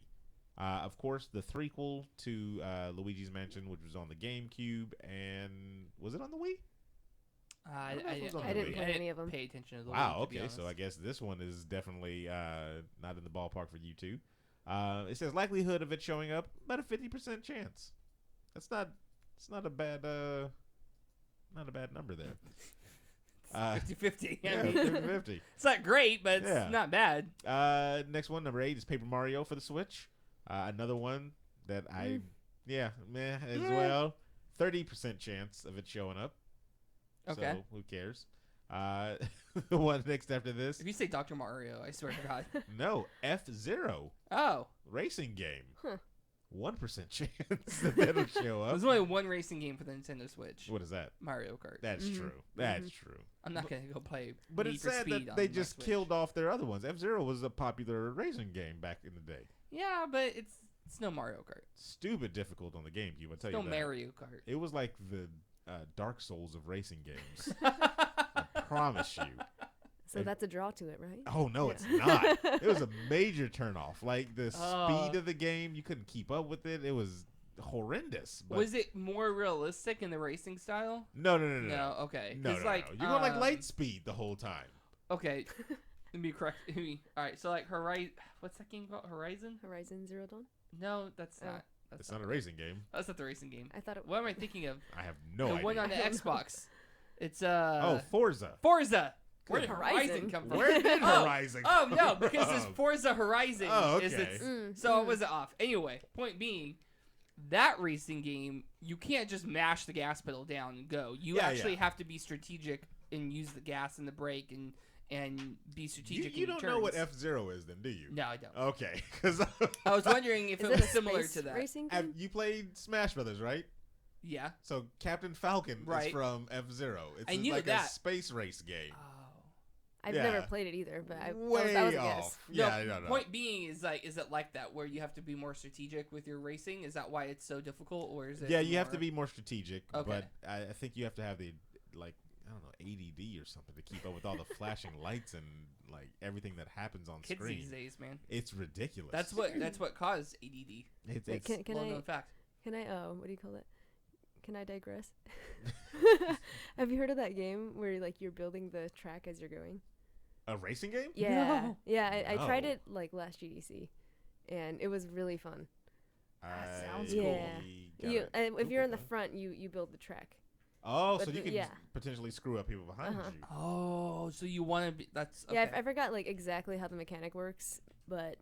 Of course, the threequel to Luigi's Mansion, which was on the GameCube, and was it on the Wii? I I didn't play any of them. Pay attention to the Wow, Wii, to be okay, so I honest. guess this one is definitely not in the ballpark for you two. It says likelihood of it showing up, about a 50% chance. It's not a bad number there. 50-50. I Yeah, mean, 50-50. it's not great, but it's Yeah. not bad. Next one, number 8 is Paper Mario for the Switch. Another one that I, meh as well. 30% chance of it showing up. Okay. So who cares? The one next after this, If you say Dr. Mario, I swear to God. no, F-Zero Oh, racing game. Huh. 1% chance that it'll show up. there's only one racing game for the Nintendo Switch. What is that? Mario Kart. That's true. That's true. I'm not gonna go play. But Need it's for sad Speed that on they my just Switch. killed off their other ones. F-Zero was a popular racing game back in the day. Yeah, but it's no Mario Kart. Stupid difficult on the GameCube, I'll tell No you that. Mario Kart. It was like the Dark Souls of racing games. I promise you. So that's a draw to it, right? Oh, no, it's not. It was a major turnoff. Like, the speed of the game, you couldn't keep up with it. It was horrendous. But Was it more realistic in the racing style? No. No. Okay. No, 'Cause, no, like, no. You're going like light speed the whole time. Okay. Let me correct. All right. So like Horizon. What's that game called? Horizon? Horizon Zero Dawn? No, that's Oh. not. It's not a racing game. That's not the racing game. I thought it What am I thinking of? I have no the idea. one on the I don't know. Xbox. It's Forza. Forza. Where did Good. Horizon Horizon. come from? Where did Oh. Horizon Oh come no, because it's from? Forza Horizon. Oh, Is okay. its, so it was off. Anyway, point being, that racing game, you can't just mash the gas pedal down and go. You actually have to be strategic and use the gas and the brake and be strategic. You in don't your know what turns. F-Zero is then, do you? No, I don't. Okay. Because I was wondering if Is it it was a similar space to that. racing have game? you played Smash Brothers, right? Yeah. So Captain Falcon is Right. from F-Zero. It's I knew like that. a space race game. Oh. I've Yeah. never played it either, but that Way was a guess. off. Yeah, no. Point being is it like that where you have to be more strategic with your racing? Is that why it's so difficult, or is it? Yeah, you have to more- be more strategic, Okay. but I think you have to have the, like, I don't know, ADD or something to keep up with all the flashing lights and like everything that happens on kids screen. these days, man. It's ridiculous. That's what caused ADD. It's, Wait, it's can Well I known fact. what do you call it? Can I digress? Have you heard of that game where like you're building the track as you're going? a racing game. Yeah, No. yeah. I tried No. it like last GDC, and it was really fun. That sounds Yeah. gotta You, if Google you're in the that. front, you build the track. Oh, but so you the- can yeah. potentially screw up people behind Uh-huh. you. Oh, so you want to be? That's okay. Yeah, I forgot like exactly how the mechanic works, but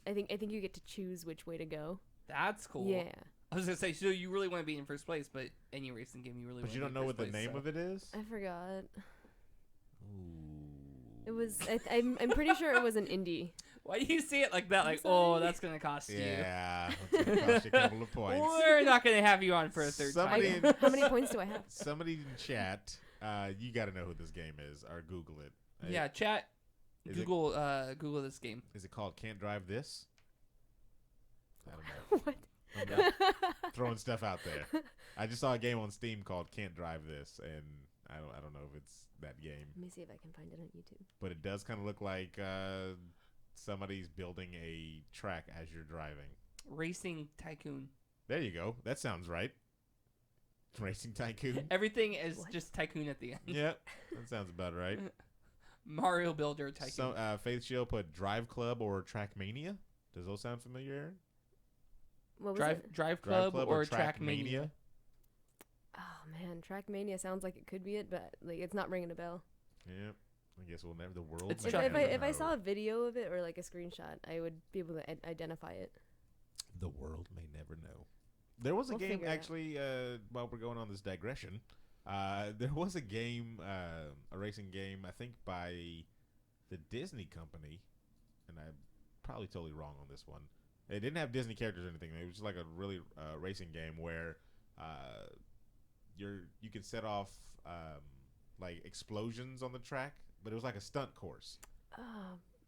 I think you get to choose which way to go. That's cool. Yeah. I was gonna say, so you really want to be in first place, but any racing game you really. But want you to don't be know in what first the place, name so. of it is. I forgot. Ooh. It was. I'm pretty sure it was an indie. Why do you say it like that? Like, I'm oh, sorry. that's gonna cost Yeah, it's gonna cost you a couple of you. points. We're not gonna have you on for a third Somebody time. How many points do I have? Somebody in chat, you got to know who this game is, or Google it. Yeah, chat. Is it- Google this game. Is it called Can't Drive This? I don't know. What? I'm not throwing stuff out there. I just saw a game on Steam called Can't Drive This, and I don't know if it's that game, Let me see if I can find it on YouTube. but it does kind of look like somebody's building a track as you're driving. Racing Tycoon. There you go. That sounds right. Racing Tycoon. Everything is What? just Tycoon at the end. Yep, that sounds about right. Mario Builder Tycoon. So, Faith Shield put Drive Club or Trackmania. Does those sound familiar? What was Drive it? Drive Drive Club or Trackmania. Oh man, Trackmania sounds like it could be it, but like it's not ringing a bell. Yep. I guess we'll never. The world. It's may Chuck- never If I know. saw a video of it or like a screenshot, I would be able to identify it. The world may never know. There was a We'll game figure it out. actually. While we're going on this digression, there was a game, a racing game. I think by the Disney company, and I'm probably totally wrong on this one. It didn't have Disney characters or anything. It was just like a really racing game where you can set off like explosions on the track, but it was like a stunt course. Oh,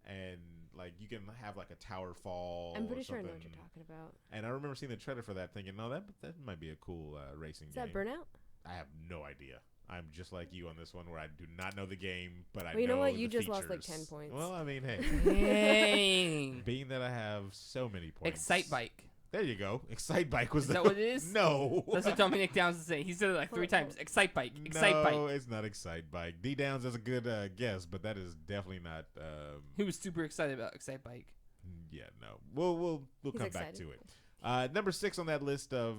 And like you can have like a tower fall. I'm pretty or sure I know something. what you're talking about. And I remember seeing the trailer for that, thinking, "No, that might be a cool racing Is game." that Burnout? I have no idea. I'm just like you on this one, where I do not know the game, but I Well, you know what? the You just lost like features. 10 points. Well, I mean, hey, Dang. being that I have so many points. Excite Bike. There you go. Excite Bike was Is that what it is? No. That's what Dominic Downs is saying. He said it like 3 Hold on, times. Excite Bike. Excite No, Bike. it's not Excite Bike. D Downs is a good guess, but that is definitely not. He was super excited about Excite Bike. Yeah, no. We'll He's come back excited. to it. Number 6 on that list of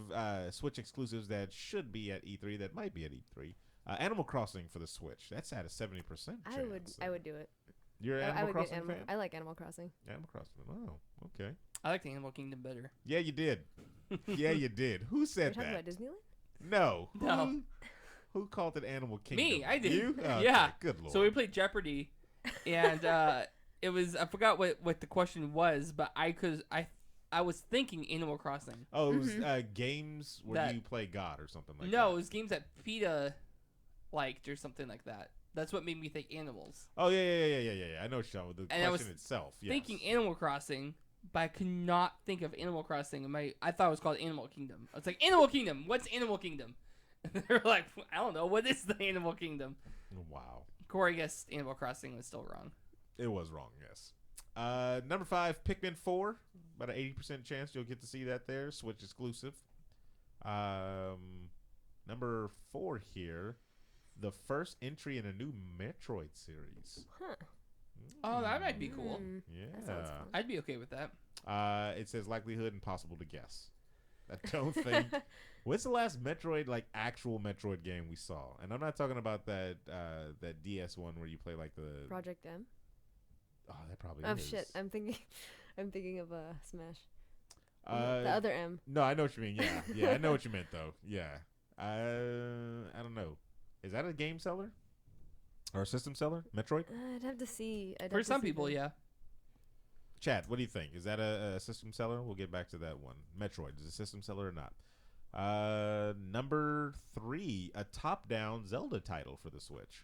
Switch exclusives that should be at E3, that might be at E3. Animal Crossing for the Switch. That's at a 70% chance. I would do it. You're an I Animal would Crossing get Animal. fan? I like Animal Crossing. Animal Crossing. Oh, okay. I like the Animal Kingdom better. Yeah, you did. Yeah, you did. Who Are said you talking that? about Disneyland? No. No. Who called it Animal Kingdom? Me, I did. You? Okay, Yeah. Good lord. So we played Jeopardy, and it was I forgot what the question was, but I was thinking Animal Crossing. Oh, it was games where That- you play God or something like that. No, it was games that PETA liked or something like that. That's what made me think animals. Oh yeah. I know what you're talking about. The And I was question itself. Yes. Thinking Animal Crossing, but I could not think of Animal Crossing. I thought it was called Animal Kingdom. I was like, Animal Kingdom. What's Animal Kingdom? And they're like, I don't know. What is the Animal Kingdom? Wow. Corey guessed Animal Crossing was still wrong. It was wrong. Yes. Number 5, Pikmin 4. About an 80% chance you'll get to see that there. Switch exclusive. Number 4 here. The first entry in a new Metroid series. Huh. Oh, that might be cool. Yeah. That sounds fun. I'd be okay with that. It says likelihood impossible to guess. I don't think. What's the last Metroid, like actual Metroid game we saw? And I'm not talking about that DS one where you play like the. Project M. Oh, that probably Oh is. shit! I'm thinking of Smash. Uh, The other M. No, I know what you mean. Yeah, yeah, I know what you meant though. Yeah. I don't know. Is that a game seller or a system seller? Metroid. I'd have to see. For some people, yeah. Chad, what do you think? Is that a system seller? We'll get back to that one. Metroid is a system seller or not? Number 3, a top-down Zelda title for the Switch.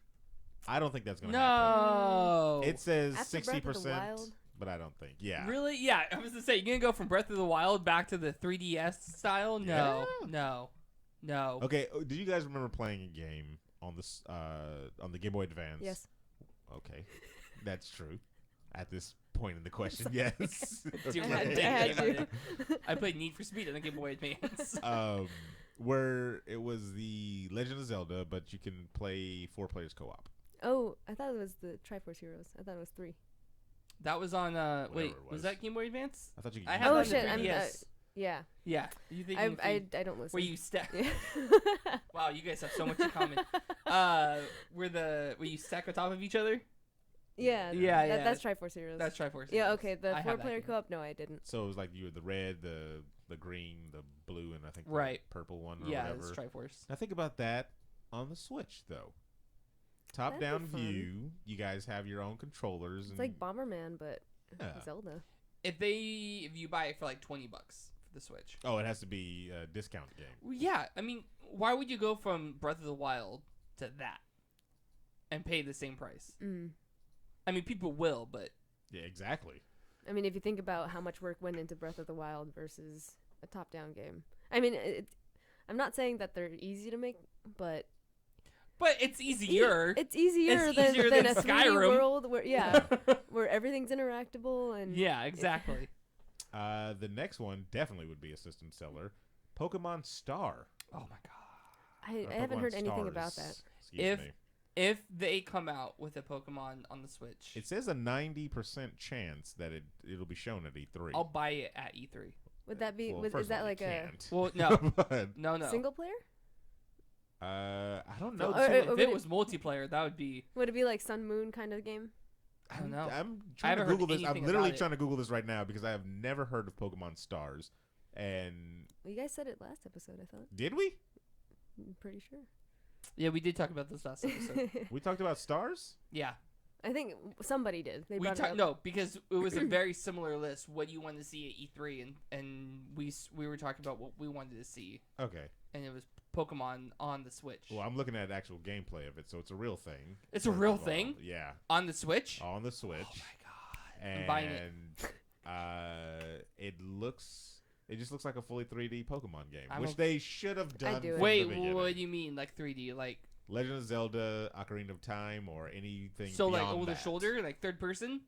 I don't think that's gonna happen. No. It says After 60%, Breath of the Wild? but I don't think. Yeah. Really? Yeah. I was gonna say, you're gonna go from Breath of the Wild back to the 3DS style? No. Yeah. No. No. Okay. Do you guys remember playing a game on the Game Boy Advance? Yes. Okay, that's true. At this point in the question, yes. Dude, I had I to. did. I played Need for Speed on the Game Boy Advance. Where it was the Legend of Zelda, but you can play 4 players co-op. Oh, I thought it was the Triforce Heroes. I thought it was 3. That was on. Wait, it was was. that Game Boy Advance? I thought you could. I use have Oh on the shit! I'm 3DS. yeah. Yeah. You think I don't listen. where you stack? Yeah. Wow, you guys have so much in common. Where you stack on top of each other? Yeah. Yeah, yeah. That's Triforce Heroes. That's Triforce. Yeah. Heroes. Okay. The I have that 4-player game. co-op. No, I didn't. So it was like you were the red, the green, the blue, and I think Right. the purple one or Yeah, whatever. it's Triforce. Now think about that on the Switch though. That'd Top-down be fun. view. You guys have your own controllers. It's and like Bomberman, but Yeah. Zelda. If you buy it for like $20 for the Switch. Oh, it has to be a discount game. Well, yeah, I mean, why would you go from Breath of the Wild to that and pay the same price? Mm. I mean, people will, but Yeah, exactly. I mean, if you think about how much work went into Breath of the Wild versus a top-down game. I mean, I'm not saying that they're easy to make, but it's easier. It's easier It's than, easier than than a 3D Skyrim. world where where everything's interactable and Yeah, exactly. The next one definitely would be a system seller. Pokemon Star. Oh my god! Or I haven't Pokemon heard anything about Stars. that. Excuse me. If they come out with a Pokemon on the Switch, It says a 90% chance that it'll be shown at E3. I'll buy it at E3. Would that be? Well, Is first of that all, like you a can't. Well, no, But, no. single player? I don't know. Or- if would it it- was multiplayer, that would be. Would it be like Sun Moon kind of game? I don't know. I'm I trying to haven't heard Google this. I'm anything literally about it. trying to Google this right now because I have never heard of Pokemon Stars. And Well, you guys said it last episode. I thought. did we? I'm pretty sure. Yeah, we did talk about this last episode. We talked about Stars? Yeah, I think somebody did. They we brought it up. no because it was a very similar list. What you wanted to see at E3, and we were talking about what we wanted to see, Okay. and it was Pokemon on the Switch. Well, I'm looking at actual gameplay of it, so it's a real thing. It's a First real of all. thing? Yeah. On the Switch. On the Switch. Oh my god! I'm buying it. It just looks like a fully 3D Pokemon game, I'm which a- they should have done. do it. From Wait, the beginning. what do you mean, like 3D? Like Legend of Zelda, Ocarina of Time, or anything so, like beyond over the that. shoulder, like third person?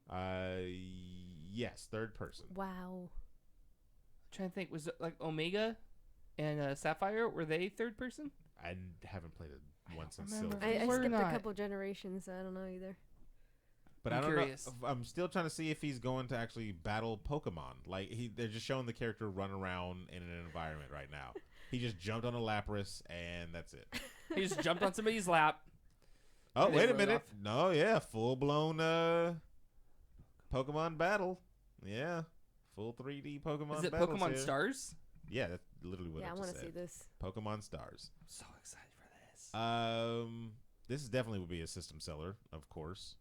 Yes, third person. Wow. Trying to think, was it like Omega and Sapphire? Were they third person? I haven't played it once since remember. Silver. I We're skipped not. a couple generations, so I don't know either. But I'm I don't curious. know. I'm still trying to see if he's going to actually battle Pokemon. Like they're just showing the character run around in an environment right now. He just jumped on a Lapras and that's it. He just jumped on somebody's lap. Oh, And wait they a rode minute. off. No, yeah, full blown Pokemon battle. Yeah, full 3D Pokemon. Is it battles Pokemon here. Stars? Yeah, that's literally what Yeah, I I want just to see said. this. Pokemon Stars. I'm so excited for this. This is definitely would be a system seller, of course.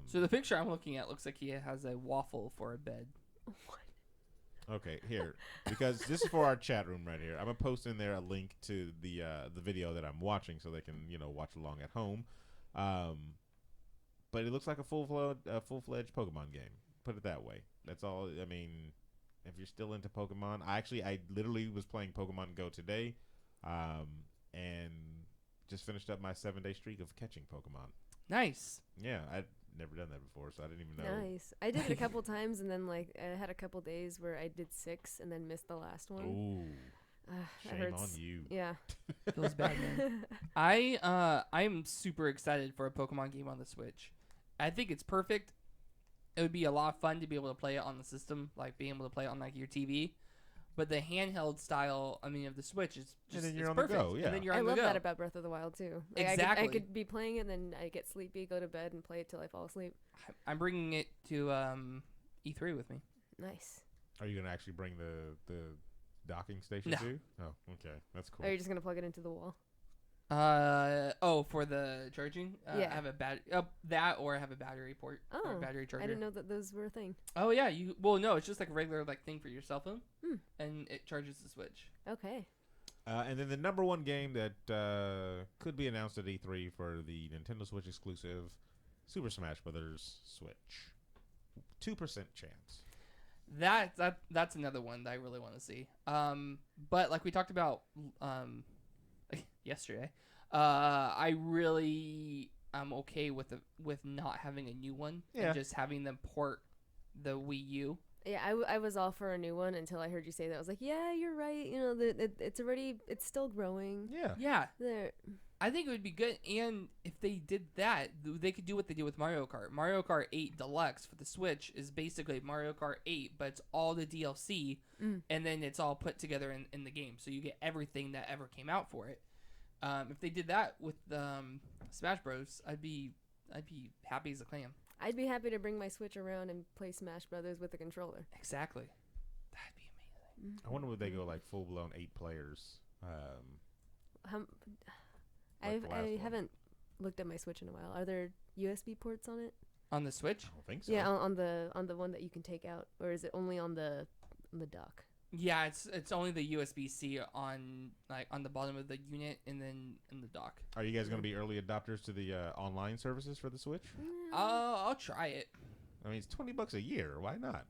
So the picture I'm looking at looks like he has a waffle for a bed. Okay, here, because this is for our chat room right here. I'm gonna post in there a link to the video that I'm watching, so they can watch along at home. But it looks like a full-fledged Pokemon game. Put it that way. That's all. I mean, if you're still into Pokemon, I literally was playing Pokemon Go today, and just finished up my 7-day streak of catching Pokemon. Nice. Yeah, I'd never done that before, so I didn't even know. Nice. I did it a couple times, and then like I had a couple days where I did 6 and then missed the last one. Ooh, That shame hurts. on you. Yeah. Feels bad, man. I'm super excited for a Pokemon game on the Switch. I think it's perfect. It would be a lot of fun to be able to play it on the system, like being able to play it on like your TV. But the handheld style, of the Switch is just And then you're it's on the perfect. go, yeah. And then you're I on the love go. that about Breath of the Wild too. Like, Exactly. I could be playing it, and then I get sleepy, go to bed, and play it till I fall asleep. I'm bringing it to E3 with me. Nice. Are you gonna actually bring the docking station No. too? Oh, okay, that's cool. Or are you just gonna plug it into the wall? For the charging, Yeah. I have a that or I have a battery port or Oh, a battery charger. I didn't know that those were a thing. Oh yeah, no, it's just like a regular like thing for your cell phone, Hmm. and it charges the Switch. Okay. And then the number one game that could be announced at E3 for the Nintendo Switch exclusive, Super Smash Brothers Switch. 2% chance. That's another one that I really want to see. But like we talked about yesterday, I really am okay with not having a new one Yeah. and just having them port the Wii U. Yeah, I was all for a new one until I heard you say that. I was like, yeah, you're right. It's still growing. Yeah. Yeah, There. I think it would be good, and if they did that, they could do what they did with Mario Kart. Mario Kart 8 Deluxe for the Switch is basically Mario Kart 8, but it's all the DLC, and then it's all put together in the game, so you get everything that ever came out for it. If they did that with Smash Bros, I'd be happy as a clam. I'd be happy to bring my Switch around and play Smash Brothers with a controller. Exactly, that'd be amazing. I wonder would they go like full blown 8 players. Like the last I one. haven't looked at my Switch in a while. Are there USB ports on it? On the Switch? I don't think so. Yeah, on the one that you can take out, or is it only on the dock? Yeah, it's only the USB-C on the bottom of the unit and then in the dock. Are you guys going to be early adopters to the online services for the Switch? I'll try it. I mean, it's $20 a year. Why not?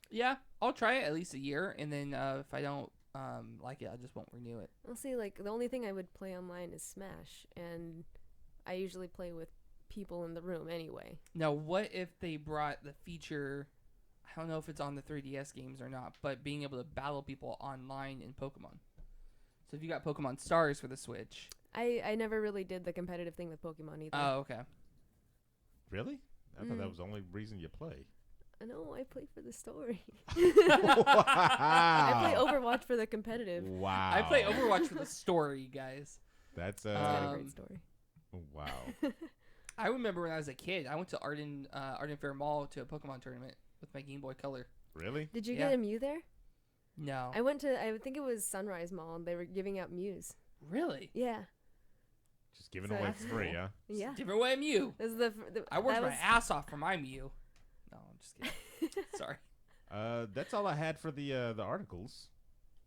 Yeah, I'll try it at least a year, and then if I don't like it, I just won't renew it. I'll see. Like the only thing I would play online is Smash, and I usually play with people in the room anyway. Now, what if they brought the feature? I don't know if it's on the 3DS games or not, but being able to battle people online in Pokemon. So if you got Pokemon Stars for the Switch. I never really did the competitive thing with Pokemon either. Oh, okay. Really? I thought that was the only reason you play. No, I play for the story. Wow. I play Overwatch for the competitive. Wow. I play Overwatch for the story, guys. That's It's got a Um, great story. wow. I remember when I was a kid, I went to Arden Fair Mall to a Pokemon tournament with my Game Boy Color. Really? Did you yeah. get a Mew there? No. I went to, I think it was Sunrise Mall, and they were giving out Mews. Really? Yeah. Just giving So away that's for free, cool. huh? Yeah. Different way Mew. This is the I worked that my was- ass off for my Mew. No, I'm just kidding. Sorry. That's all I had for the articles.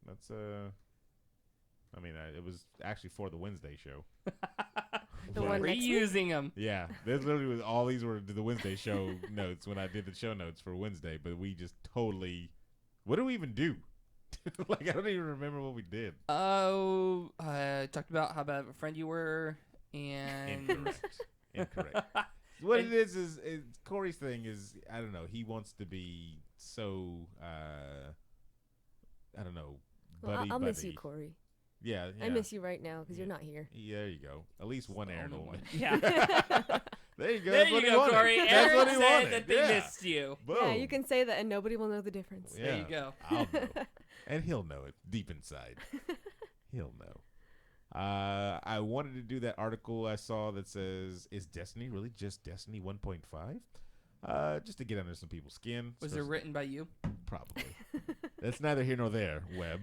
That's I mean, it was actually for the Wednesday show. The But- one next week? Reusing them. Yeah, this literally was all these were the Wednesday show notes when I did the show notes for Wednesday, but we just totally. What do we even do? Like I don't even remember what we did. Oh, talked about how bad of a friend you were, and Incorrect. What it is Corey's thing is I don't know. He wants to be so I don't know. Well, Buddy, I'll miss you, buddy. Corey. Yeah, I miss you right now because you're not here. Yeah, there you go. At least one the Aaron only will one. miss. Yeah. There you go. There That's you what he go, wanted. Corey. That's Aaron what he said wanted. that they Yeah. missed you. Boom. Yeah, you can say that and nobody will know the difference. There you go. I'll know. And he'll know it deep inside. He'll know. I wanted to do that article I saw that says, "Is Destiny really just Destiny 1.5?" Just to get under some people's skin. Was it written by you? Probably. That's neither here nor there, Webb.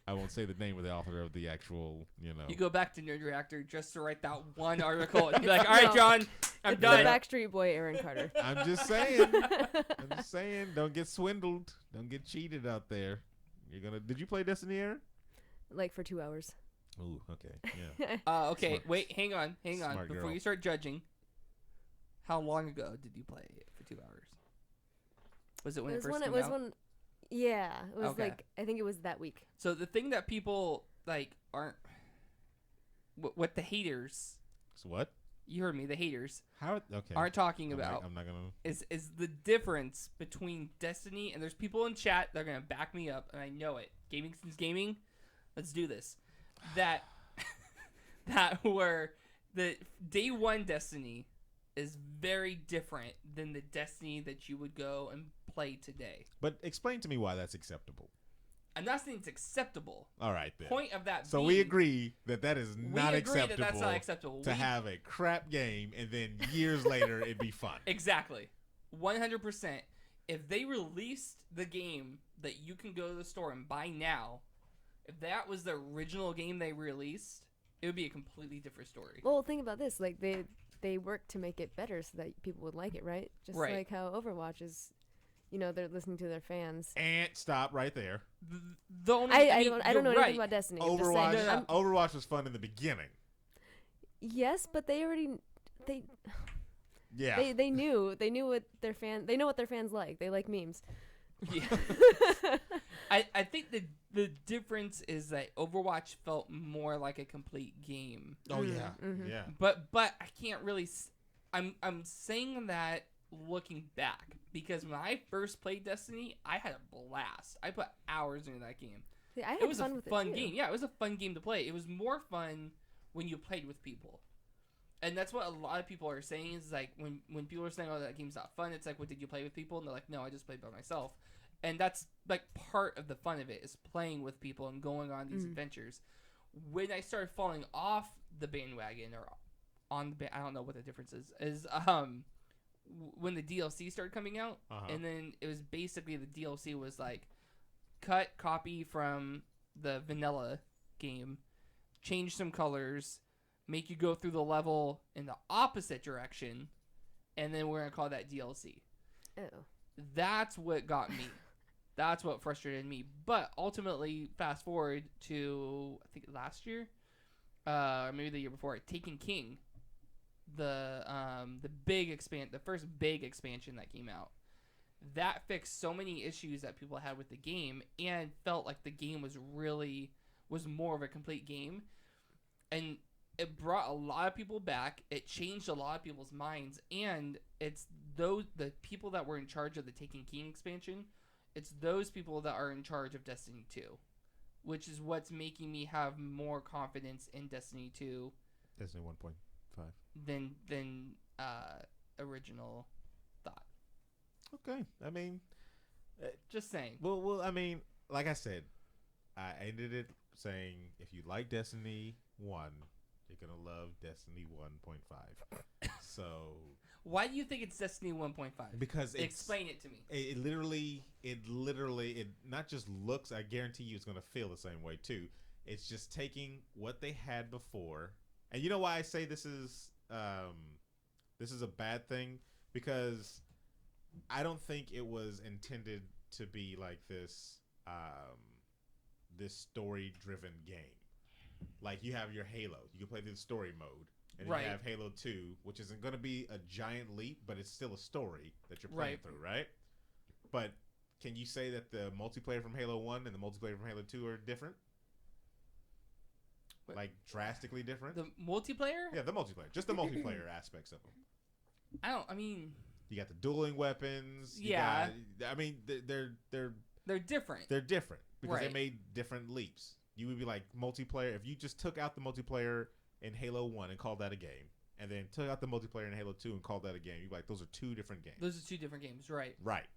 I won't say the name of the author of the actual, You go back to Nerd Reactor just to write that one article and be like, all right, John, I'm It's done. the Backstreet Boy Aaron Carter. I'm just saying. Don't get swindled. Don't get cheated out there. Did you play Destiny, Aaron? Like for 2 hours. Ooh, okay. Yeah. Okay, Smart. wait, hang on. Smart Before girl. you start judging, how long ago did you play it for 2 hours? Was it when it first came out? Yeah, it was Okay. like I think it was that week. So the thing that people aren't, what the haters, So what? you heard me, the haters How? Okay. aren't talking I'm about not gonna. is the difference between Destiny, and there's people in chat that are gonna back me up, and I know it. Gaming since gaming, let's do this. That were the day one Destiny is very different than the Destiny that you would go and play today. But explain to me why that's acceptable. I'm not saying it's acceptable. All right then. Point of that. So being, we agree that is not acceptable. That that's not acceptable. To have a crap game and then years later it'd be fun. Exactly. 100%. If they released the game that you can go to the store and buy now, if that was the original game they released, it would be a completely different story. Well, think about this: like they work to make it better so that people would like it, right? Just Right. like how Overwatch is, they're listening to their fans. And stop right there. The only, I mean, don't know you're anything right. about Destiny. I'm just Overwatch. saying, I'm- Overwatch was fun in the beginning. yes, but they Yeah. they knew what their know what their fans like. They like memes. Yeah. I think the difference is that Overwatch felt more like a complete game. Oh yeah. Mhm. Yeah. But I can't really. I'm saying that looking back, because when I first played Destiny, I had a blast. I put hours into that game. See, I had It was fun a with fun it too. game. Yeah, it was a fun game to play. It was more fun when you played with people. And that's what a lot of people are saying is like when people are saying, "Oh, that game's not fun," it's like, "What, did you play with people?" And they're like, "No, I just played by myself." And that's like part of the fun of it, is playing with people and going on these adventures. When I started falling off the bandwagon, or on the I don't know what the difference is when the DLC started coming out, and then it was basically the DLC was like copy from the vanilla game, change some colors, make you go through the level in the opposite direction, and then we're gonna call that DLC. Oh. That's what got me. That's what frustrated me. But ultimately, fast forward to I think last year, or maybe the year before, Taken King, the first big expansion that came out, that fixed so many issues that people had with the game, and felt like the game was more of a complete game, and it brought a lot of people back. It changed a lot of people's minds, and it's the people that were in charge of the Taken King expansion. It's those people that are in charge of Destiny 2, which is what's making me have more confidence in Destiny 2 Destiny 1.5. than original thought. Okay. I mean, Just saying. well, I mean, like I said, I ended it saying if you like Destiny 1, you're gonna love Destiny 1.5. So Why do you think it's Destiny 1.5? because Explain it to me. It literally not just looks, I guarantee you it's going to feel the same way too. It's just taking what they had before. And you know why I say this is a bad thing? Because I don't think it was intended to be like this this story-driven game. Like you have your Halo, you can play through the story mode, and then Right. you have Halo 2, which isn't going to be a giant leap, but it's still a story that you're playing through, right? But can you say that the multiplayer from Halo 1 and the multiplayer from Halo 2 are different? What? Like drastically different? The multiplayer? Yeah, the multiplayer, just the multiplayer aspects of them. I mean, You got the dueling weapons. Yeah. I mean, they're different. They're different because they Right. made different leaps. You would be like multiplayer if you just took out the multiplayer in Halo 1 and called that a game, and then took out the multiplayer in Halo 2 and called that a game. You'd be like, those are two different games. Those are two different games, right? Right.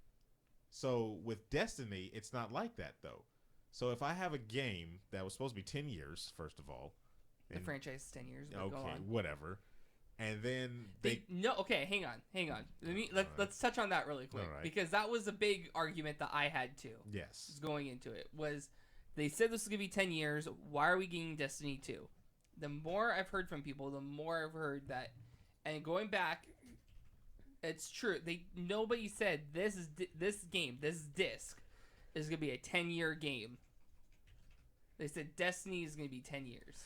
So with Destiny, it's not like that though. So if I have a game that was supposed to be 10 years, first of all, The franchise is 10 years. But okay, go on. whatever, and then Okay, hang on. Let's touch on that really quick All right. because that was a big argument that I had too. yes, Going into it was they said this was gonna be 10 years. Why are we getting Destiny 2? The more I've heard from people, the more I've heard that, and going back, it's true. Nobody said this disc is gonna be a 10-year game. They said Destiny is gonna be 10 years.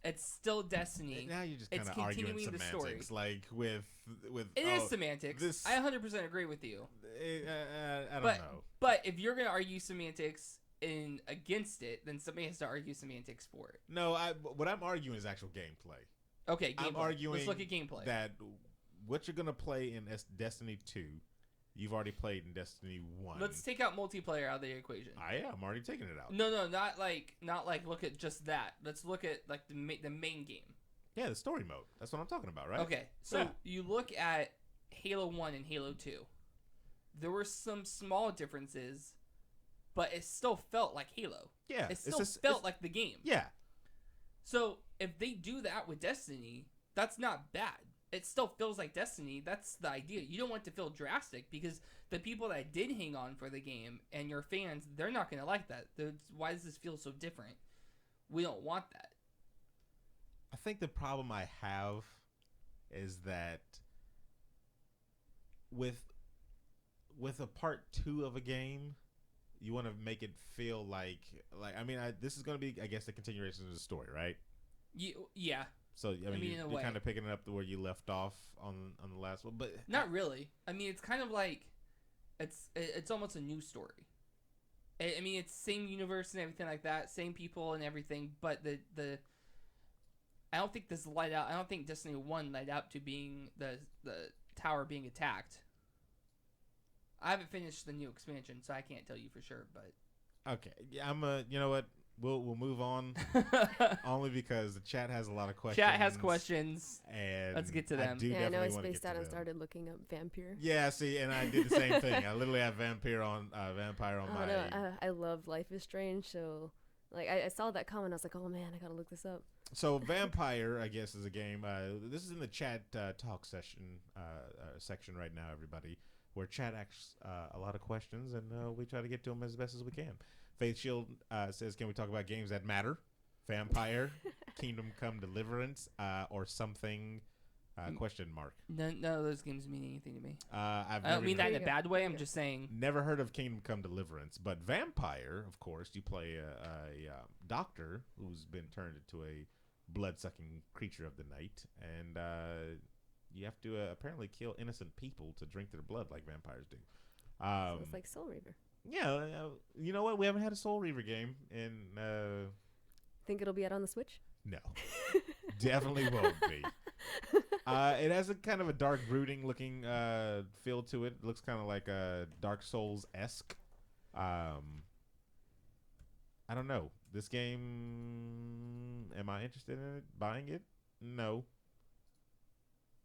It's still Destiny. now you're just It's kind of arguing continuing the semantics, story. like with It is semantics. this- I 100% agree with you. I don't But know. but if you're gonna argue semantics against it, then somebody has to argue semantics for it. No, what I'm arguing is actual gameplay. Okay, gameplay. I'm arguing Let's look at gameplay. that what you're gonna play in Destiny 2, you've already played in Destiny 1. Let's take out multiplayer out of the equation. I'm already taking it out. No, not like look at just that. Let's look at like the main game. Yeah, the story mode. That's what I'm talking about, right? Okay, so Yeah. you look at Halo 1 and Halo 2. There were some small differences, but it still felt like Halo. Yeah. It still felt like the game. Yeah. So if they do that with Destiny, that's not bad. It still feels like Destiny. That's the idea. You don't want it to feel drastic because the people that did hang on for the game and your fans, they're not going to like that. Why does this feel so different? We don't want that. I think the problem I have is that with a part 2 of a game, you want to make it feel like I mean, this is going to be, I guess, the continuation of the story, right? Yeah. So I mean, in a you're way. kind of picking it up to where you left off on the last one, but Not really. I mean, it's kind of like it's almost a new story. I mean, it's same universe and everything like that, same people and everything, but the I don't think this light out. I don't think Destiny 1 led up to being the tower being attacked. I haven't finished the new expansion, so I can't tell you for sure. But okay, yeah, you know what? We'll move on only because the chat has a lot of questions. Chat has questions. and Let's get to them. Yeah, I know I definitely wanna spaced get out to and them. started looking up Vampire. Yeah, see, and I did the same thing. I literally have Vampire on Oh my. no, I love Life is Strange, so like I saw that comment, I was like, oh man, I gotta look this up. So Vampire, I guess, is a game. This is in the chat talk session section right now, everybody, where chat asks a lot of questions, and we try to get to them as best as we can. Faith Shield says, "Can we talk about games that matter? Vampire, Kingdom Come Deliverance, or something?" Question mark. None of those games mean anything to me. I I don't mean that in a Yeah. bad way. I'm Yeah. just saying. Never heard of Kingdom Come Deliverance, but Vampire, of course, you play a doctor who's been turned into a blood-sucking creature of the night, and you have to apparently kill innocent people to drink their blood like vampires do. So it's like Soul Reaver. Yeah, you know what? We haven't had a Soul Reaver game in Think it'll be out on the Switch? no, definitely won't be. It has a kind of a dark, brooding looking feel to it. It looks kind of like a Dark Souls esque. I don't know. This game, am I interested in it? Buying it? No.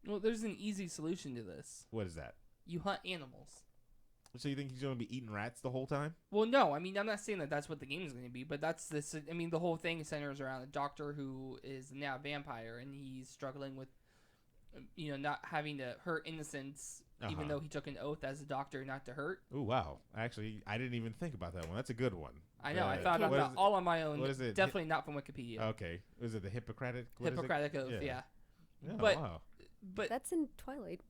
Well, there's an easy solution to this. What is that? You hunt animals. So you think he's going to be eating rats the whole time? Well, no. I mean, I'm not saying that that's what the game is going to be, but that's this. I mean, the whole thing centers around a doctor who is now a vampire, and he's struggling with, not having to hurt innocents, even Uh-huh. though he took an oath as a doctor not to hurt. Oh wow! Actually, I didn't even think about that one. That's a good one. I know. I thought about what that is all on my own. what is it? Definitely not from Wikipedia. Okay, is it the Hippocratic? What is it? Hippocratic oath. Yeah. Oh, But- wow. But That's in Twilight.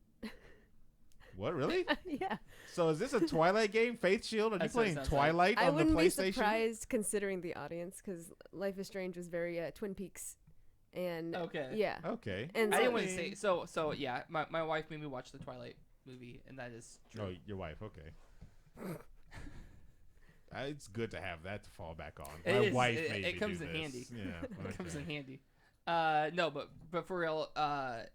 What, really? Yeah. So is this a Twilight game, Faith Shield? Are you That's what it playing sounds like. Twilight I on the wouldn't be PlayStation? surprised considering the audience, because Life is Strange was very Twin Peaks, and Okay. yeah, Okay. and I so, didn't want to say so. Yeah, my wife made me watch the Twilight movie, and that is true. Oh, your wife. Okay. It's good to have that to fall back on. It My is. wife It- made it me comes do in this. handy. Yeah. It comes in okay. handy. No, but for real, I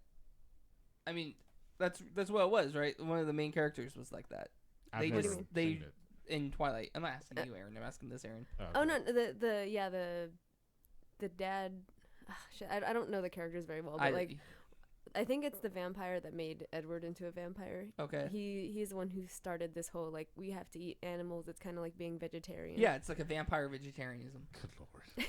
mean, that's what it was, right? One of the main characters was like that. I've They never just- seen they- it. In Twilight. I'm not asking you, Aaron. I'm asking this, Aaron. oh okay. no, the dad. Shit, I don't know the characters very well, but I think it's the vampire that made Edward into a vampire. Okay. He's the one who started this whole like we have to eat animals. It's kind of like being vegetarian. Yeah, it's like a vampire vegetarianism. Good lord.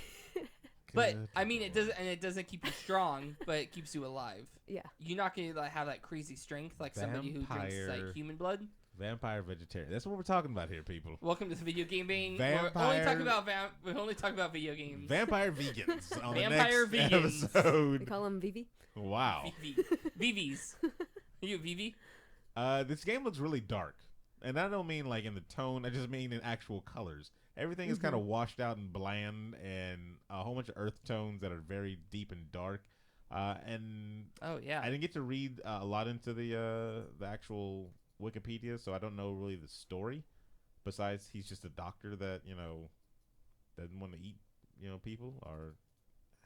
But Good I mean, it lord. doesn't keep you strong, but it keeps you alive. Yeah. You're not gonna like, have that crazy strength like somebody who drinks Vampire. like human blood. Vampire vegetarian. That's what we're talking about here, people. Welcome to the video game being. Vampire- We only talk about video games. Vampire vegans on Vampire the next vegans. We episode. call him Vivi. Wow. VVs. Are you Vivi? This game looks really dark. And I don't mean like in the tone, I just mean in actual colors. Everything is kind of washed out and bland and a whole bunch of earth tones that are very deep and dark. And Oh yeah. I didn't get to read a lot into the actual Wikipedia, so I don't know really the story. Besides, he's just a doctor that, doesn't want to eat, people or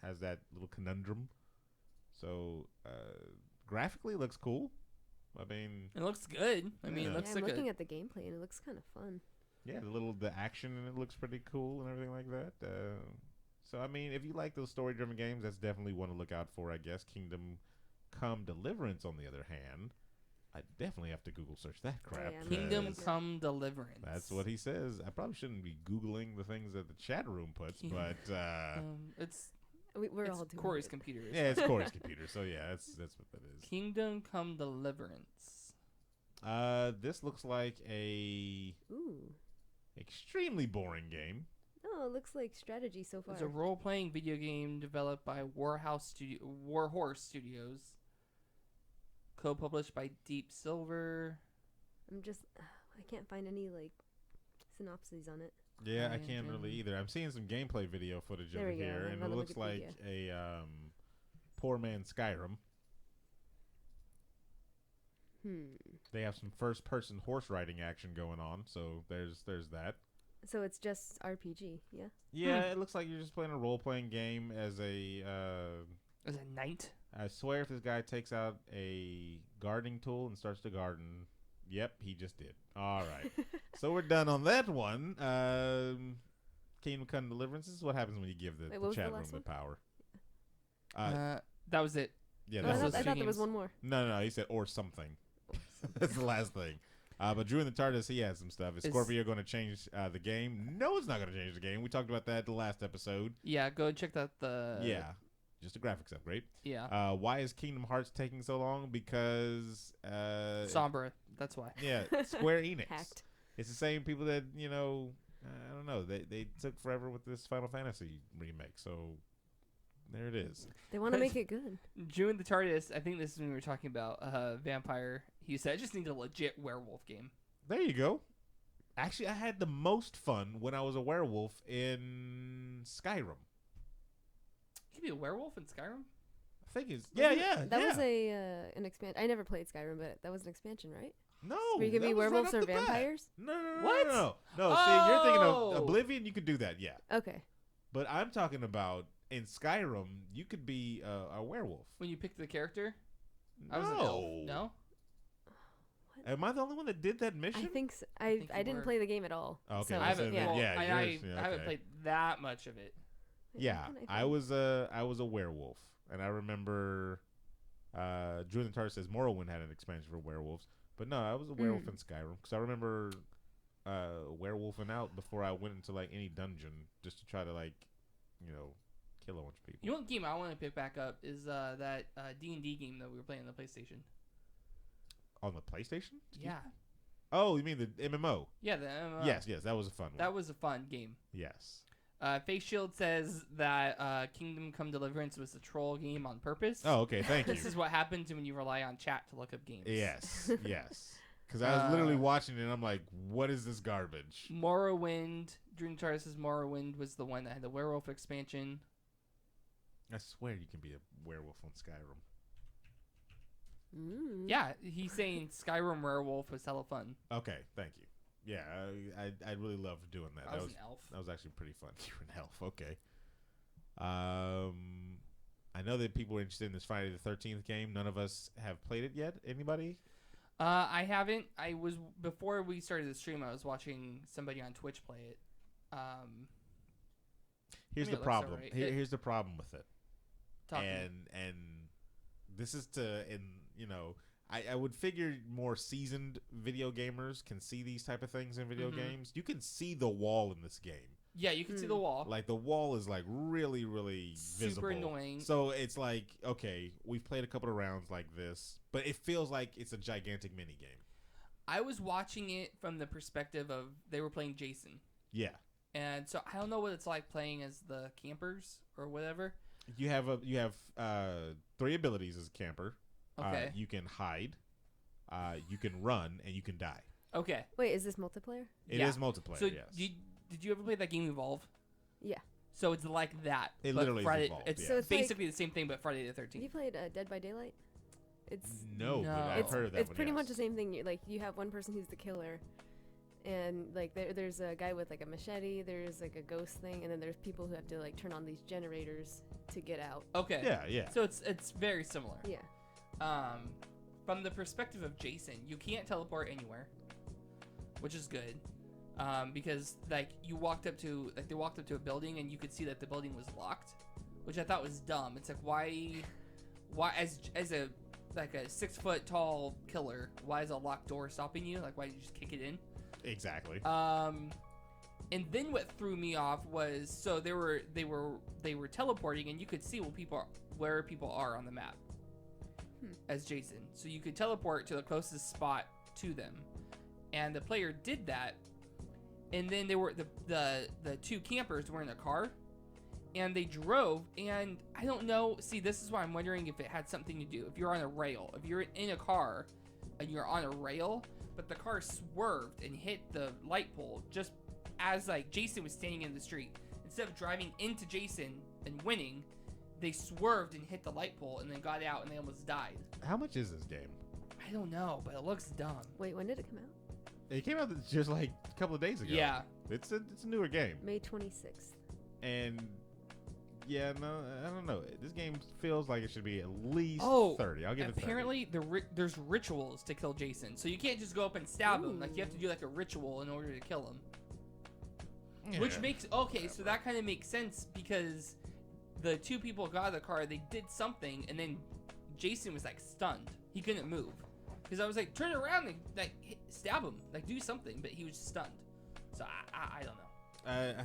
has that little conundrum. So, graphically it looks cool. I mean, It looks good. I mean, Yeah. it looks I'm like looking at the gameplay and it looks kind of fun. yeah, the action in it looks pretty cool and everything like that. So, I mean, if you like those story-driven games, that's definitely one to look out for, I guess. Kingdom Come Deliverance, on the other hand, I definitely have to Google search that crap. yeah, I'm Kingdom Yes. Come Deliverance. That's what he says. I probably shouldn't be Googling the things that the chat room puts, Yeah. but It's We're it's all doing Corey's it. computer. yeah, it's Corey's computer. So yeah, that's what that is. Kingdom Come Deliverance. This looks like a Ooh. extremely boring game. Oh, it looks like strategy so far. It's a role-playing video game developed by Warhorse Studios. Co-published by Deep Silver. I'm just, I can't find any like synopses on it. Yeah, I Yeah, can't really either. I'm seeing some gameplay video footage There over we go. here, and On it the looks like Wikipedia. a poor man's Skyrim. They have some first-person horse riding action going on, so there's that. So it's just RPG, yeah. Yeah, it looks like you're just playing a role-playing game as a. As a knight. I swear, if this guy takes out a gardening tool and starts to garden, yep, he just did. All right, so we're done on that one. Kingdom Come Deliverance. This is what happens when you give Wait, the what was the chat room last the one? power. That was it. Yeah, Oh, that's those I two thought there was games. one more. no. He said or something. That's the last thing. But Drew and the TARDIS, he had some stuff. Is Scorpio going to change the game? No, it's not going to change the game. We talked about that the last episode. Yeah, go and check out the. Yeah, just a graphics upgrade. Yeah. Why is Kingdom Hearts taking so long? Because Sombra. That's why. yeah, Square Enix. Hacked. It's the same people that I don't know. They took forever with this Final Fantasy remake. So there it is. They want to make it good. Drew and the TARDIS. I think this is when we were talking about vampire. He said, "I just need a legit werewolf game." There you go. Actually, I had the most fun when I was a werewolf in Skyrim. You could be a werewolf in Skyrim. I think it's yeah. That was an expansion. I never played Skyrim, but that was an expansion, right? no. Where you could that be was right werewolves off or the bat. vampires? No. What? No. See, you're thinking Oh! of Oblivion. You could do that, yeah. Okay. But I'm talking about in Skyrim, you could be a werewolf. When you picked the character. No. I was an elf. No. Am I the only one that did that mission? I think so. think I you didn't were. play the game at all. Okay, so well, I haven't. then, Well, yeah, I yours- yeah, haven't okay. played that much of it. Yeah, I was a werewolf, and I remember Drew and the TARDIS says Morrowind had an expansion for werewolves, but no, I was a werewolf in Skyrim because I remember werewolfing out before I went into like any dungeon just to try to kill a bunch of people. You know what game I want to pick back up is that D&D game that we were playing on the PlayStation. On the PlayStation? Yeah. Oh, you mean the MMO? Yeah. The Yes, that was a fun one. That was a fun game. Yes. Face Shield says that Kingdom Come Deliverance was a troll game on purpose. Oh, okay. Thank you. This is what happens when you rely on chat to look up games. Yes. Because I was literally watching it and I'm like, what is this garbage? Morrowind. Dream Charter says Morrowind was the one that had the werewolf expansion. I swear you can be a werewolf on Skyrim. Yeah, he's saying Skyrim werewolf was hella fun. Okay, thank you. Yeah, I really loved doing that. I was an elf. That was actually pretty fun. You're an elf, okay. I know that people are interested in this Friday the 13th game. None of us have played it yet. Anybody? I haven't. Before we started the stream, I was watching somebody on Twitch play it. Here's the it looks problem. alright. Here's the problem with it. Talk to me. And this is I would figure more seasoned video gamers can see these type of things in video games. You can see the wall in this game. Yeah, you can see the wall. Like the wall is like really, really visible. Super annoying. So it's like, okay, we've played a couple of rounds like this, but it feels like it's a gigantic mini game. I was watching it from the perspective of they were playing Jason. Yeah. And so I don't know what it's like playing as the campers or whatever. You have 3 abilities as a camper. Okay. You can hide, you can run, and you can die. Okay. Wait, is this multiplayer? It is multiplayer. So yes. did you ever play that game Evolve? Yeah. So it's like that. It but literally is Friday, Evolve, It's yeah. So it's basically the same thing, but Friday the 13th. You played Dead by Daylight? It's No, No. but I've It's- heard of that it's one, pretty yes. much the same thing. You have one person who's the killer, and like there's a guy with like a machete. There's like a ghost thing, and then there's people who have to like turn on these generators to get out. Okay. Yeah. So it's very similar. Yeah. From the perspective of Jason, you can't teleport anywhere, which is good. Because like they walked up to a building and you could see that the building was locked, which I thought was dumb. It's like why as a 6 foot tall killer, why is a locked door stopping you? Like why did you just kick it in? Exactly. And then what threw me off was so they were teleporting and you could see where people are on the map as Jason. So you could teleport to the closest spot to them, and the player did that. And then they were the 2 campers were in a car, and they drove. And I don't know. See, this is why I'm wondering if it had something to do. If you're on a rail, if you're in a car, and you're on a rail, but the car swerved and hit the light pole just as like Jason was standing in the street. Instead of driving into Jason and winning, they swerved and hit the light pole and then got out and they almost died. How much is this game? I don't know, but it looks dumb. Wait, when did it come out? It came out just like a couple of days ago. Yeah. It's a newer game. May 26th. And yeah, no, I don't know. This game feels like it should be at least 30. I'll give it 30. Apparently, there's rituals to kill Jason, so you can't just go up and stab him. Like you have to do like a ritual in order to kill him. Yeah. Which makes so that kind of makes sense because the 2 people got out of the car, they did something, and then Jason was like stunned. He couldn't move because I was like, turn around and like stab him, like do something, but he was stunned. So I don't know.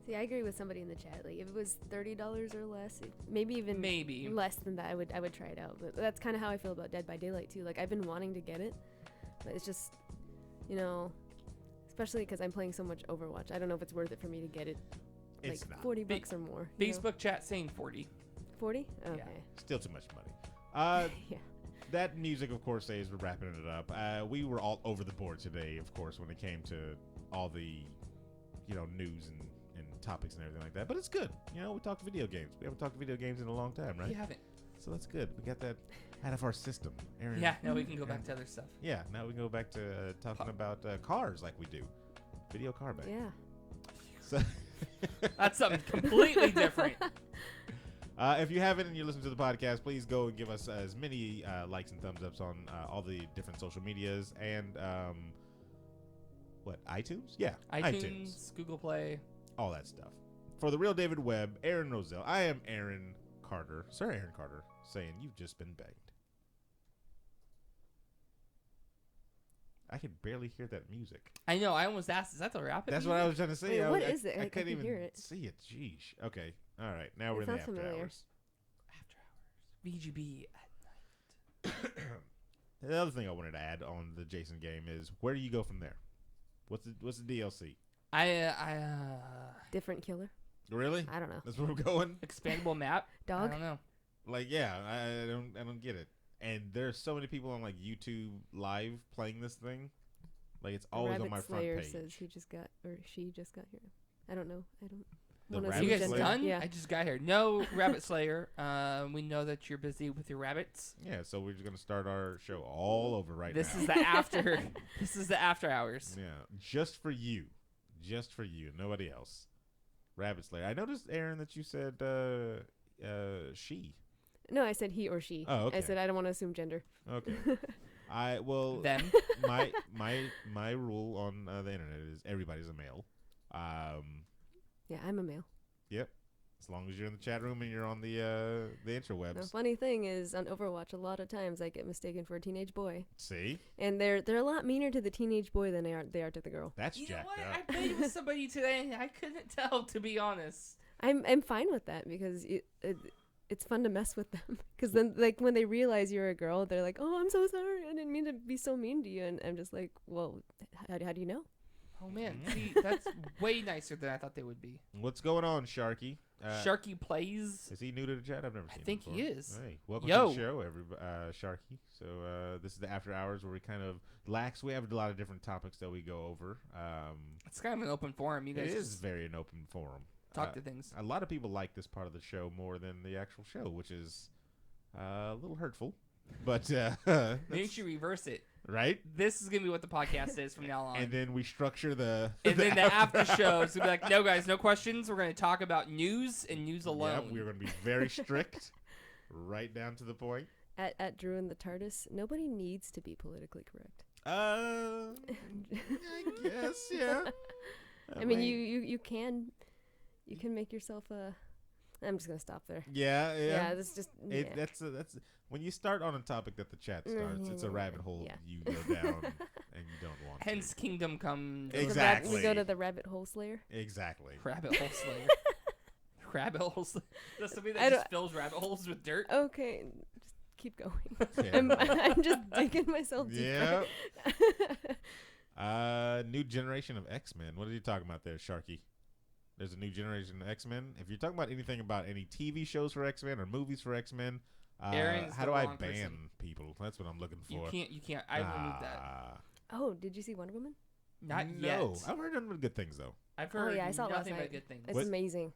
See, I agree with somebody in the chat. Like, if it was $30 or less, maybe even less than that, I would try it out. But that's kind of how I feel about Dead by Daylight too. Like, I've been wanting to get it, but it's just, especially because I'm playing so much Overwatch. I don't know if it's worth it for me to get it. It's like not. $40 or more. you know? Facebook chat saying 40. 40? Okay. Still too much money. Yeah. That music, of course, says we're wrapping it up. We were all over the board today, of course, when it came to all the, news and topics and everything like that. But it's good. We talk video games. We haven't talked video games in a long time, right? We haven't. So that's good. We got that out of our system. Aryn, Yeah, now we can go back to other stuff. Yeah, now we can go back to talking about cars like we do. Video car bang. Yeah. So That's something completely different. if you haven't and you're listening to the podcast, please go and give us as many likes and thumbs ups on all the different social medias and iTunes? Yeah, iTunes, Google Play. all that stuff. For the real David Webb, Aryn Rozelle, I am Aaron Carter, Sir Aaron Carter, saying you've just been banged. I can barely hear that music. I know. I almost asked, is that the rapid? That's what I was trying to say. Wait, what is it? I I couldn't can even hear it. see it. Jeesh. Okay. All right. Now we're It in the sounds after familiar. hours. After hours. VGB at night. The other thing I wanted to add on the Jason game is where do you go from there? What's the DLC? Different killer? Really? I don't know. That's where we're going. Expandable map. Dog? I don't know. Like, yeah, I don't get it. and there's so many people on like YouTube Live playing this thing. Like it's The always Rabbit on my Slayer front page. says he just got or she just got here. I don't know. I don't. The wanna Rabbit You guys Slayer? done? Yeah. I just got here. No, Rabbit Slayer. We know that you're busy with your rabbits. Yeah, so we're just gonna start our show all over right This now. is the after. This is the after hours. Yeah, just for you, nobody else. Rabbit Slayer. I noticed, Aaron, that you said she. No, I said he or she. Oh, okay. I said I don't want to assume gender. Okay. I well Them. my rule on the internet is everybody's a male. Yeah, I'm a male. Yep. As long as you're in the chat room and you're on the interwebs. The funny thing is, on Overwatch, a lot of times I get mistaken for a teenage boy, See, and they're a lot meaner to the teenage boy than they are to the girl. that's You know jacked what? up. I played with somebody today, and I couldn't tell, to be honest. I'm fine with that because it's fun to mess with them. Because then, like, when they realize you're a girl, they're like, "Oh, I'm so sorry. I didn't mean to be so mean to you." And I'm just like, "Well, how do you know?" Oh man, see, that's way nicer than I thought they would be. What's going on, Sharky? Sharky plays. Is he new to the chat? I've never seen him think he before. is. Hey, welcome Yo. to the show, Sharky. So this is the after hours where we kind of lax. We have a lot of different topics that we go over. It's kind of an open forum. You It guys is just very an open forum. talk to things. A lot of people like this part of the show more than the actual show, which is a little hurtful. But Maybe you should reverse it. right? This is gonna be what the podcast is from now on. And then we structure the And then the after show is gonna be like, no guys, no questions. We're gonna talk about news and news Yep, alone. we're going to be very strict, right down to the point. At Drew and the TARDIS, nobody needs to be politically correct. I guess, yeah. I mean, you can make yourself a. I'm just gonna stop there. Yeah. Yeah, that's just. It, yeah. that's when you start on a topic that the chat starts. It's a rabbit hole Yeah. you go down and you don't want Hence, Kingdom Come. The Exactly. we go to the rabbit hole slayer. to. Exactly. Rabbit hole slayer. Rabbit hole slayer. That's somebody I that just don't- fills rabbit holes with dirt. Okay, just keep going. Yeah. I'm just digging myself deeper. New generation of X-Men. What are you talking about there, Sharky? There's a new generation of X-Men. If you're talking about anything about any TV shows for X-Men or movies for X-Men, Aaron's how the do I wrong ban person. people? That's what I'm looking You for. can't. I removed that. Oh, did you see Wonder Woman? Not no. yet. I've heard nothing but good things though. I've heard yeah, I saw it last nothing but night. good things. It's What? amazing.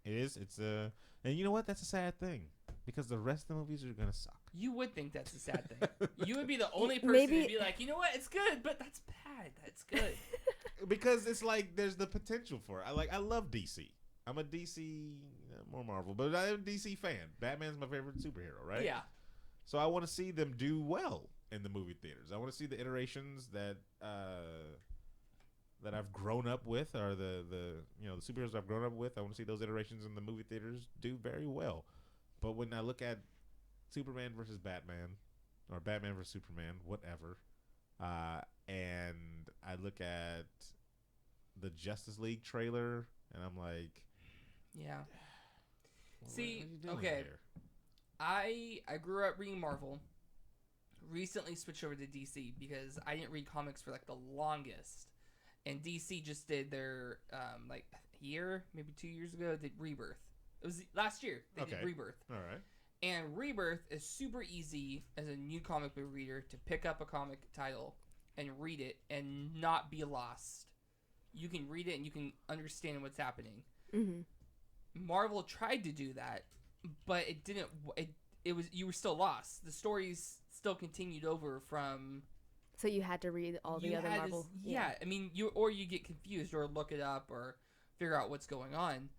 It is. It's and you know what? That's a sad thing because the rest of the movies are gonna suck. You would think that's a sad thing. You would be the only person Maybe- to be like, you know what? It's good, but that's bad. That's good. Because it's like there's the potential for it. I love DC. I'm a DC, more Marvel, but I'm a DC fan. Batman's my favorite superhero, right? Yeah. So I want to see them do well in the movie theaters. I want to see the iterations that that I've grown up with, or the superheroes I've grown up with. I want to see those iterations in the movie theaters do very well. But when I look at Superman versus Batman, or Batman versus Superman, whatever, and I look at the Justice League trailer, and I'm like, Yeah. what See, are you doing okay. here? I grew up reading Marvel. Recently switched over to DC because I didn't read comics for like the longest. And DC just did their like a year, maybe 2 years ago, did Rebirth. It was last year they Okay. did Rebirth. All right. And Rebirth is super easy as a new comic book reader to pick up a comic title and read it and not be lost. You can read it and you can understand what's happening. Mm-hmm. Marvel tried to do that, but it didn't. It was you were still lost. The stories still continued over from. So you had to read all the you other had Marvel. this- yeah, I mean, you get confused or look it up or figure out what's going on.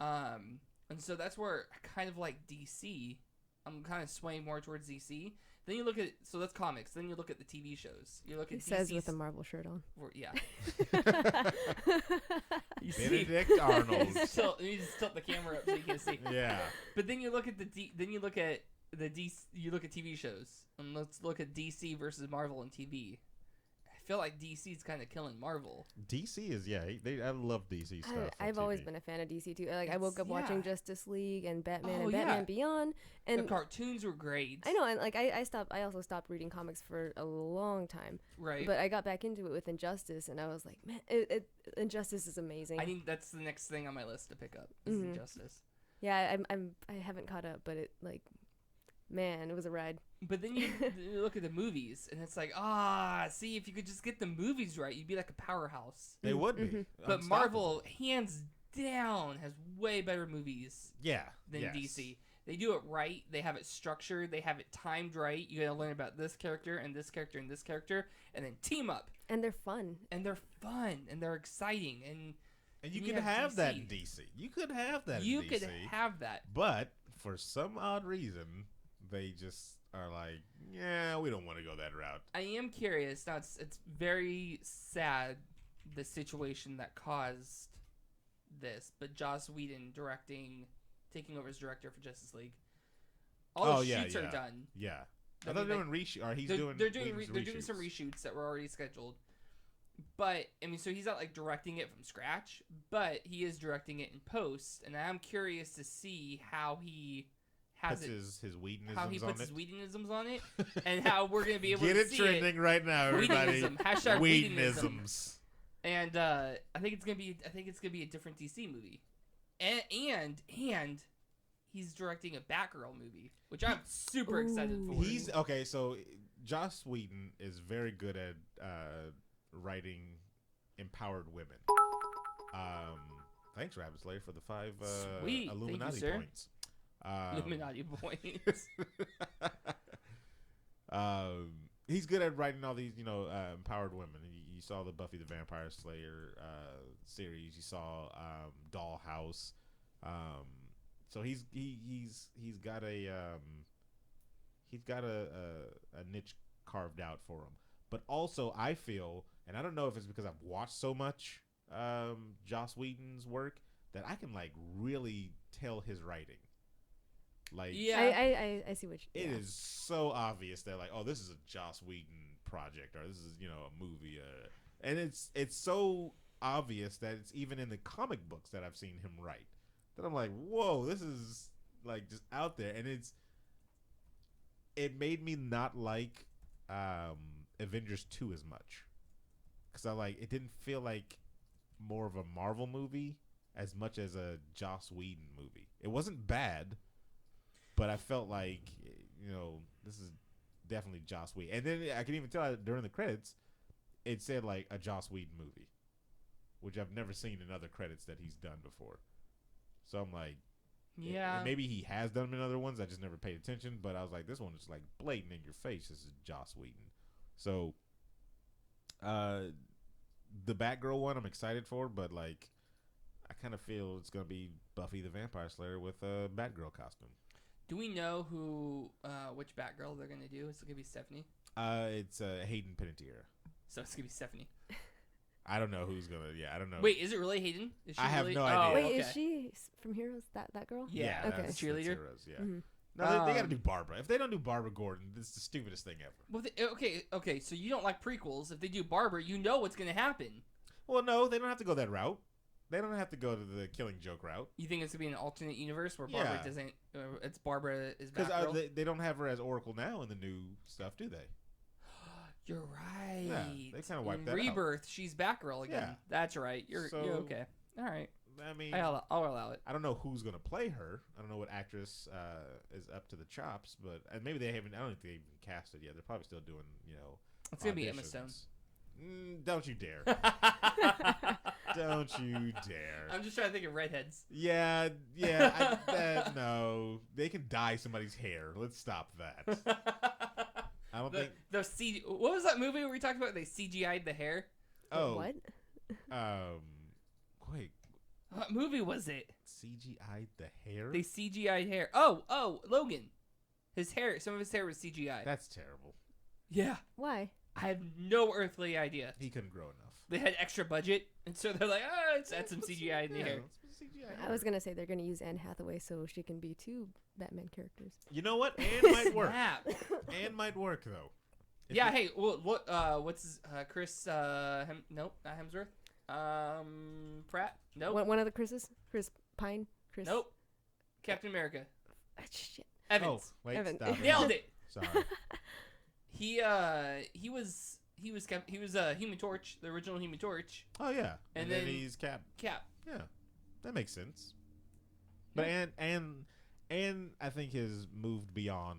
And so that's where I kind of like DC. I'm kind of swaying more towards DC. Then you look at that's comics. Then you look at the TV shows. You look He at says DC's, with a Marvel shirt on. yeah. You see, Benedict Arnold. you just tilt the camera up so you can see. Yeah. But then you look at then you look at the DC. You look at TV shows, and let's look at DC versus Marvel and TV. I feel like DC's kind of killing Marvel. DC is I love DC stuff. on I've always TV. been a fan of DC too. Like I woke up watching yeah. Justice League and Batman Oh, and yeah. Batman Beyond, The and cartoons were great. I know, and like I also stopped reading comics for a long time. right? But I got back into it with Injustice, and I was like, man, Injustice is amazing. I think that's the next thing on my list to pick up is Mhm. Injustice. Yeah, I haven't caught up, but it like Man, it was a ride. But then you look at the movies, and it's like, see, if you could just get the movies right, you'd be like a powerhouse. They would be. But Unstoppable. Marvel, hands down, has way better movies Yeah. than yes. DC. They do it right. They have it structured. They have it timed right. You gotta learn about this character and this character and this character, and then team up. And they're fun. And they're fun and they're exciting. And you you could have have that in DC. DC. You could have that you in DC. could have that. But for some odd reason, they just are like, yeah, we don't want to go that route. I am curious. Now it's very sad the situation that caused this, but Joss Whedon taking over as director for Justice League. All the shoots are done. Yeah. I I thought mean, they're doing reshoot. Or They're doing Whedon's some reshoots. reshoots that were already scheduled. But I mean, so he's not like directing it from scratch, but he is directing it in post, and I'm curious to see how he has Puts it, his Whedonisms how he on puts it. his Whedonisms on it, and how we're gonna be able Get to it see trending right now, everybody. Whedonism. Hashtag Whedonism. Whedonisms. And I think it's gonna be a different DC movie, and he's directing a Batgirl movie, which I'm super excited for. He's okay. So Joss Whedon is very good at writing empowered women. Thanks, Rabbit Slayer, for the 5 Sweet. Thank you, Illuminati sir. points. Illuminati points. He's good at writing all these, empowered women. You saw the Buffy the Vampire Slayer series. You saw Dollhouse. So he's got a niche carved out for him. But also, I feel, and I don't know if it's because I've watched so much Joss Whedon's work that I can like really tell his writing. Like, Yeah, I see what you. it is so obvious that like, oh, this is a Joss Whedon project, or this is a movie, and it's so obvious that it's even in the comic books that I've seen him write. That I'm like, whoa, this is like just out there, and it made me not like Avengers 2 as much, because it didn't feel like more of a Marvel movie as much as a Joss Whedon movie. It wasn't bad, but I felt like, this is definitely Joss Whedon. And then I can even tell during the credits, it said like a Joss Whedon movie, which I've never seen in other credits that he's done before. So I'm like, yeah, maybe he has done them in other ones. I just never paid attention. But I was like, this one is like blatant in your face. This is Joss Whedon. So, the Batgirl one I'm excited for, but like, I kind of feel it's gonna be Buffy the Vampire Slayer with a Batgirl costume. Do we know which Batgirl they're gonna do? Is it gonna be Stephanie? It's Hayden Panettiere. So it's gonna be Stephanie. I don't know who's gonna. Yeah, I don't know. Wait, is it really Hayden? Is she I have really? no idea. Wait, okay. is she from Heroes? That girl? Yeah, Okay. that's cheerleader. Heroes, yeah. Mhm. No, they got to do Barbara. If they don't do Barbara Gordon, this is the stupidest thing ever. Well, okay. So you don't like prequels. If they do Barbara, you know what's gonna happen. Well, no, they don't have to go that route. They don't have to go to the Killing Joke route. You think it's gonna be an alternate universe where Barbara Yeah. doesn't? It's Barbara is Because Batgirl. they don't have her as Oracle now in the new stuff, do they? You're right. Yeah, they kinda wiped In that out. Rebirth, she's Batgirl again. Yeah. That's right. You're okay. All right. I mean, I'll allow it. I don't know who's gonna play her. I don't know what actress is up to the chops, but and maybe they haven't. I don't think they even cast it yet. They're probably still doing, It's gonna be Emma Stone. auditions. Don't you dare! Don't you dare! I'm just trying to think of redheads. Yeah. No, they can dye somebody's hair. Let's stop that. I don't think. What was that movie where we talked about they CGI'd the hair? Oh, What? wait. What movie was it? CGI'd the hair? They CGI'd hair. Oh, Logan. His hair. Some of his hair was CGI. That's terrible. Yeah. Why? I have no earthly idea. He couldn't grow enough. They had extra budget, and so they're like, let's add some CGI in the hair. CGI I was gonna say they're gonna use Anne Hathaway so she can be 2 Batman characters. You know what? Anne might work. Snap. Anne might work though. If Yeah. you- Hey. What's his, Chris? Nope. Not Hemsworth. Pratt. Nope. One of the Chris's? Chris Pine? Chris? Nope. Captain America. Shit. Evans. Oh, wait, Evan. stop. Nailed it. Sorry. He was Human Torch, the original Human Torch. Oh yeah. And then then- he's Cap. Cap. Yeah, that makes sense. But Anne, I think has moved beyond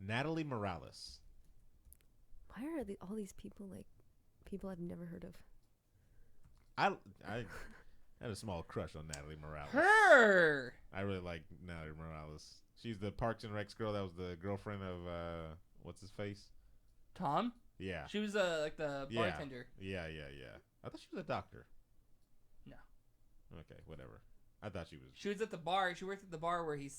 Natalie Morales. Why are all these people like people I've never heard of? I had a small crush on Natalie Morales. Her. I really like Natalie Morales. She's the Parks and Recs girl that was the girlfriend of what's his face? Tom. Yeah. She was like the Yeah. bartender. Yeah. I thought she was a doctor. No. Okay, whatever. I thought she was. She was at the bar. She worked at the bar where he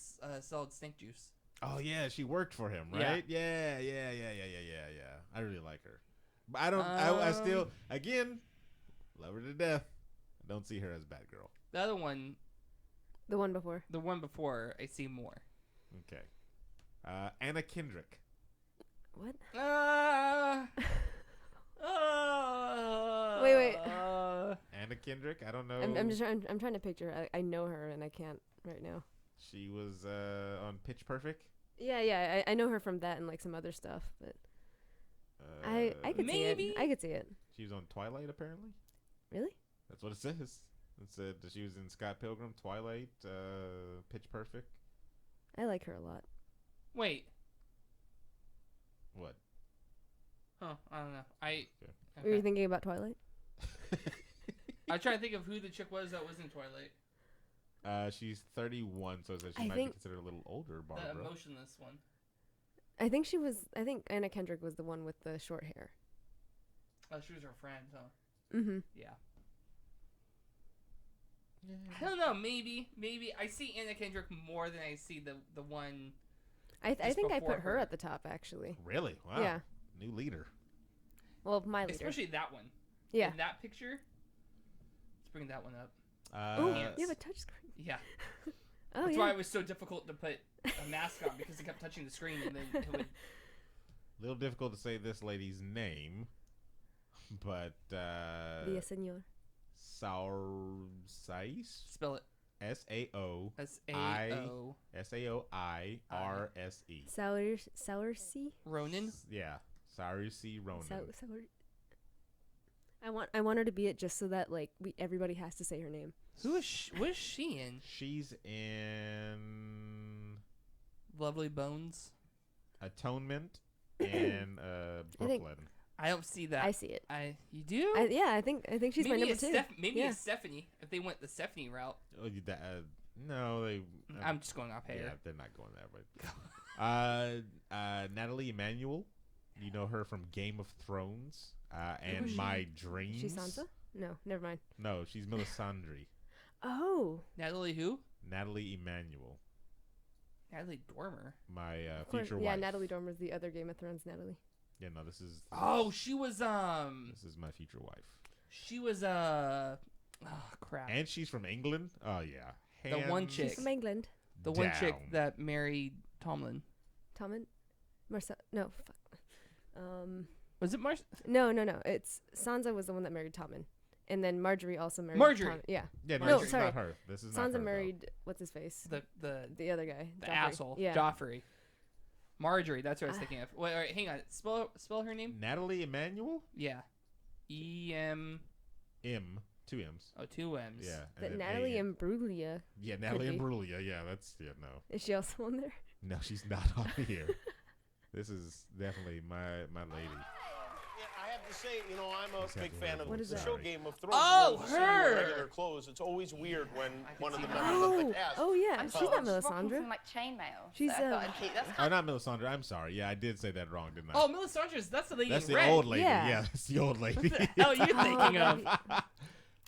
sold snake juice. Oh yeah, she worked for him, Yeah. right? Yeah. I really like her, but I don't. I still, again, love her to death. I don't see her as bad girl. The other one, The one before. the one before, I see more. Okay. Anna Kendrick. What? Wait. Anna Kendrick. I don't know. I'm trying to picture her. I know her and I can't right now. She was on Pitch Perfect. Yeah. I know her from that and like some other stuff, but I could see Maybe. it. I could see it. She was on Twilight, apparently. Really? That's what it says. It said that she was in Scott Pilgrim, Twilight, Pitch Perfect. I like her a lot. Wait. What? Huh. I don't know. Were you thinking about Twilight? I was trying to think of who the chick was that was in Twilight. She's 31, so it says she I might be think- considered a little older, Barbara. The emotionless one. I think Anna Kendrick was the one with the short hair. Oh, she was her friend, huh? Mm-hmm. Yeah. I don't know. Maybe I see Anna Kendrick more than I see the one. I Just think I before put her her. at the top actually. Really? Wow. Yeah. New leader. Well, my leader. Especially that one. Yeah. In that picture. Let's bring that one up. Oh, Yes. you have a touchscreen. Yeah. Oh, That's yeah. why it was so difficult to put a mask on because it kept touching the screen and then it would. Little difficult to say this lady's name, but Villaseñor. Saursais? Spell it. S-A-O. S-A-O. S-A-O-I-R-S-E. Saursy. Ronan. Yeah. Saursy Ronan. I want her to be it just so that like everybody has to say her name. What is she in? She's in Lovely Bones. Atonement and I think- Brooklyn. I don't see that. I see it. You do? I think she's my number two. Maybe Yeah. it's Stephanie. If they went the Stephanie route. Oh, no, they. I'm just going off Yeah, hair. they're not going that way. Natalie Emanuel. You know her from Game of Thrones and was she? My Dreams. She's Sansa? No, never mind. No, she's Melisandre. Oh. Natalie who? Natalie Emanuel. Natalie Dormer. My Of course- future yeah, wife. Natalie Dormer's the other Game of Thrones Natalie. Yeah, no, this is. Oh, she was This is my future wife. She was crap. And she's from England. Oh yeah. The one Hands chick. She's from England. The one chick down. that married Tomlin. Tommen? No, fuck. Was it No. It's Sansa was the one that married Tommen. And then Marjorie also married Marjorie. Tommen. Yeah. Yeah, no, No, this is sorry. not her. This is not her. Sansa though. married what's his face? the other guy. the Joffrey. asshole? Yeah. Joffrey. Marjorie. That's what I was thinking of. Wait, hang on. Spell her name. Natalie Emanuel. Yeah. E-M. M. 2 M's. Oh, 2 M's. Yeah. and But then Natalie A-N. Imbruglia. Yeah, Natalie be. Imbruglia. Yeah, that's no. Is she also on there? No, she's not on here. This is definitely my lady. I have to say, I'm a Exactly big fan of What is the that? show Game of Thrones. Oh, You see them in her! regular clothes. It's always weird when one of the members of the cast. Oh yeah. I'm She's sure not it's rocking Melisandre. from, like chainmail. She's, so I thought I'd keep that's Oh, not Melisandre. I'm sorry. Yeah, I did say that wrong, didn't I? Oh, Melisandre's. That's the lady that's in the red. old lady. Yeah. Yeah, that's the old lady. What the hell are you thinking of?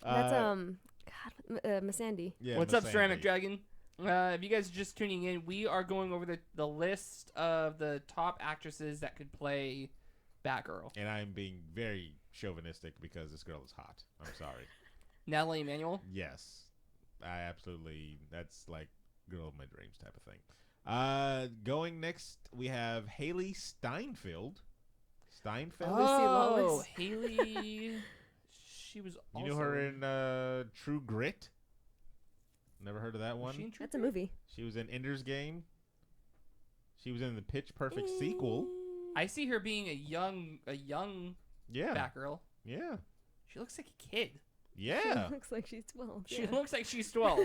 That's Missandei. Yeah, What's up, Missandei. Ceramic Dragon? If you guys are just tuning in, we are going over the list of the top actresses that could play Batgirl. And I'm being very chauvinistic because this girl is hot. I'm sorry. Natalie Emanuel. Yes, I absolutely. That's like girl of my dreams type of thing. Going next, we have Haley Steinfeld. Steinfeld. Lois. Haley. She was. You know her in True Grit? Never heard of that one? That's a movie. She was in Ender's Game. She was in the Pitch Perfect sequel. I see her being a young Yeah. Batgirl. Yeah. She looks like a kid. Yeah. She looks like she's 12. She yeah. looks like she's 12.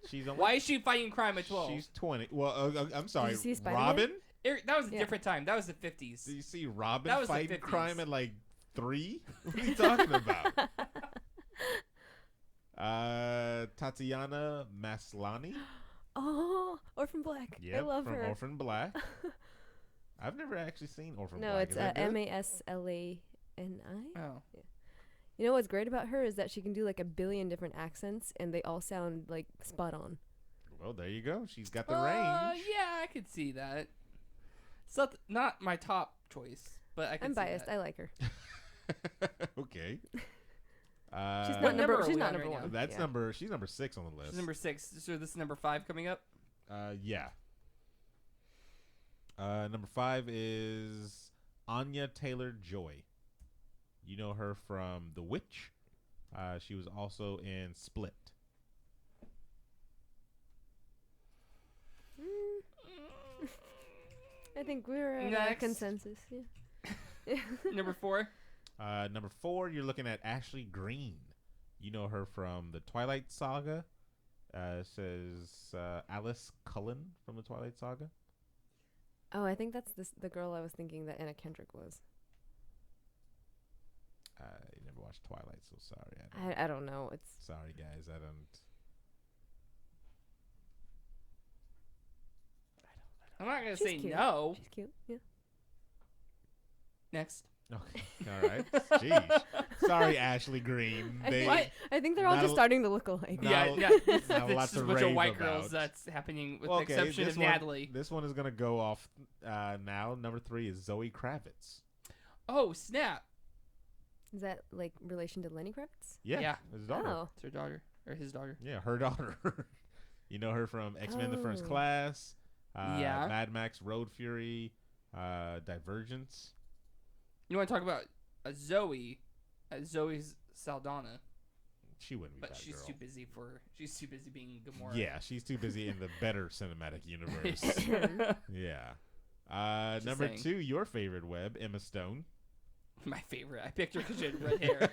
She's only, Why is she fighting crime at 12? She's 20. Well, I'm sorry. you see Spider-Man? Robin? That was a Yeah. different time. That was the 50s. Do you see Robin That was the fighting 50s. crime at like 3? What are you talking about? Tatiana Maslany. Oh, Orphan Black. I Yep, love from her. Orphan Black. I've never actually seen Orphan No, Black. it's Is that good? Maslani. Oh. You know what's great about her is that she can do like a billion different accents, and they all sound like spot on. Well, there you go. She's got the range. Yeah, I could see that. It's not my top choice, but I can I'm see biased. that. I like her. Okay. She's What not number number. are She's we not on number right one. now? That's Yeah. She's number 6 on the list. She's number 6. So this is number 5 coming up. Yeah. Number 5 is Anya Taylor-Joy. You know her from The Witch. She was also in Split. I think we're at a Next. consensus. Yeah. Number 4. Number 4, you're looking at Ashley Greene. You know her from the Twilight Saga. Says Alice Cullen from the Twilight Saga. Oh, I think that's the girl I was thinking that Anna Kendrick was. You never watched Twilight, so sorry. I don't know. It's Sorry, guys. I don't. I'm not going to She's say cute. no. she's cute. Yeah. Next. Okay. All right. Jeez. Sorry, Ashley Greene. I think they're all not just a- starting to look alike. not- Yeah. not a lot It's just to a bunch of rave white about. girls that's happening with Well, the exception this of one- Natalie. This one is gonna go off now. Number 3 is Zoe Kravitz. Oh, snap. Is that like relation to Lenny Kravitz? Yeah. His daughter. Oh. It's her daughter. Or his daughter. Yeah, her daughter. You know her from X-Men: The First Oh. Class. Yeah. Mad Max: Road Fury. Divergence. You want to talk about Zoe? Zoe's Saldana. She wouldn't be But that she's girl. too busy being Gamora. Yeah, she's too busy in the better cinematic universe. Yeah. Just Number saying. 2, your favorite Webb, Emma Stone. My favorite. I picked her because she had red hair.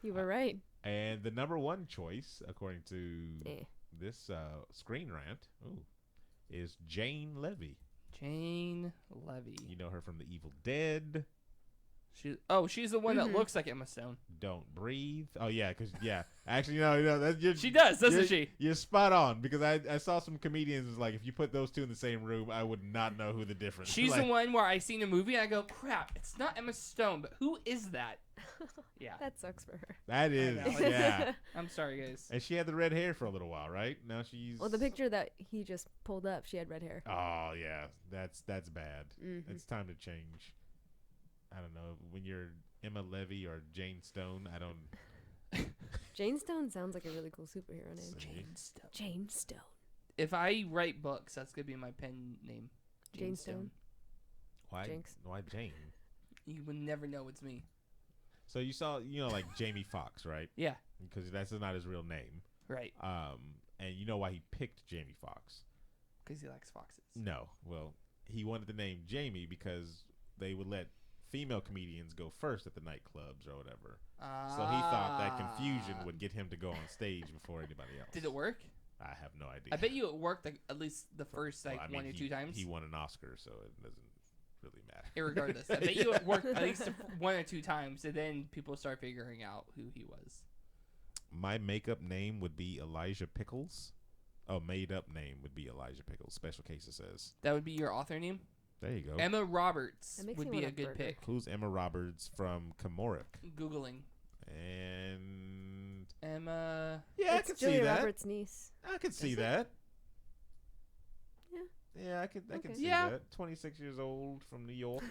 You were right. And the number 1 choice, according to Eh. this Screen Rant, is Jane Levy. Jane Levy. You know her from The Evil Dead, She's the one that looks like Emma Stone. Don't Breathe. Oh, yeah, because, actually, no, that's She does, doesn't she? You're spot on, because I saw some comedians was like, if you put those two in the same room, I would not know who the difference. She's like, the one where I seen a movie and I go, crap, it's not Emma Stone, but who is that? Yeah. That sucks for her. That is, know. yeah. I'm sorry, guys. And she had the red hair for a little while, right? Now she's. Well, the picture that he just pulled up, she had red hair. Oh yeah, that's bad. Mhm. It's time to change. I don't know when you're Emma Levy or Jane Stone. I don't. Jane Stone sounds like a really cool superhero name. See? Jane Stone. If I write books, that's gonna be my pen name. Jane Stone. Why? Jinx. Why Jane? You would never know it's me. So you saw, like Jamie Foxx, right? Yeah. Because that's not his real name. Right. And you know why he picked Jamie Foxx? Because he likes foxes. No. Well, he wanted the name Jamie because they would let female comedians go first at the nightclubs or whatever. So he thought that confusion would get him to go on stage before anybody else. Did it work? I have no idea. I bet you it worked like, at least the first Well, like I mean, 1 or 2 times. He won an Oscar, so it doesn't really matter. Irregardless, I bet you it worked at least 1 or 2 times, and then people start figuring out who he was. My makeup name would be Elijah Pickles. Oh, made up name would be Elijah Pickles. Special case it says. That would be your author name. There you go. Emma Roberts That makes would me be want a a good burger. pick. Who's Emma Roberts from Kamoric? Googling And Emma. yeah, I It's could Julia see that. Roberts' niece. I could see Is it? that. Yeah. Yeah, I could Okay. see Yeah. that. 26 years old from New York.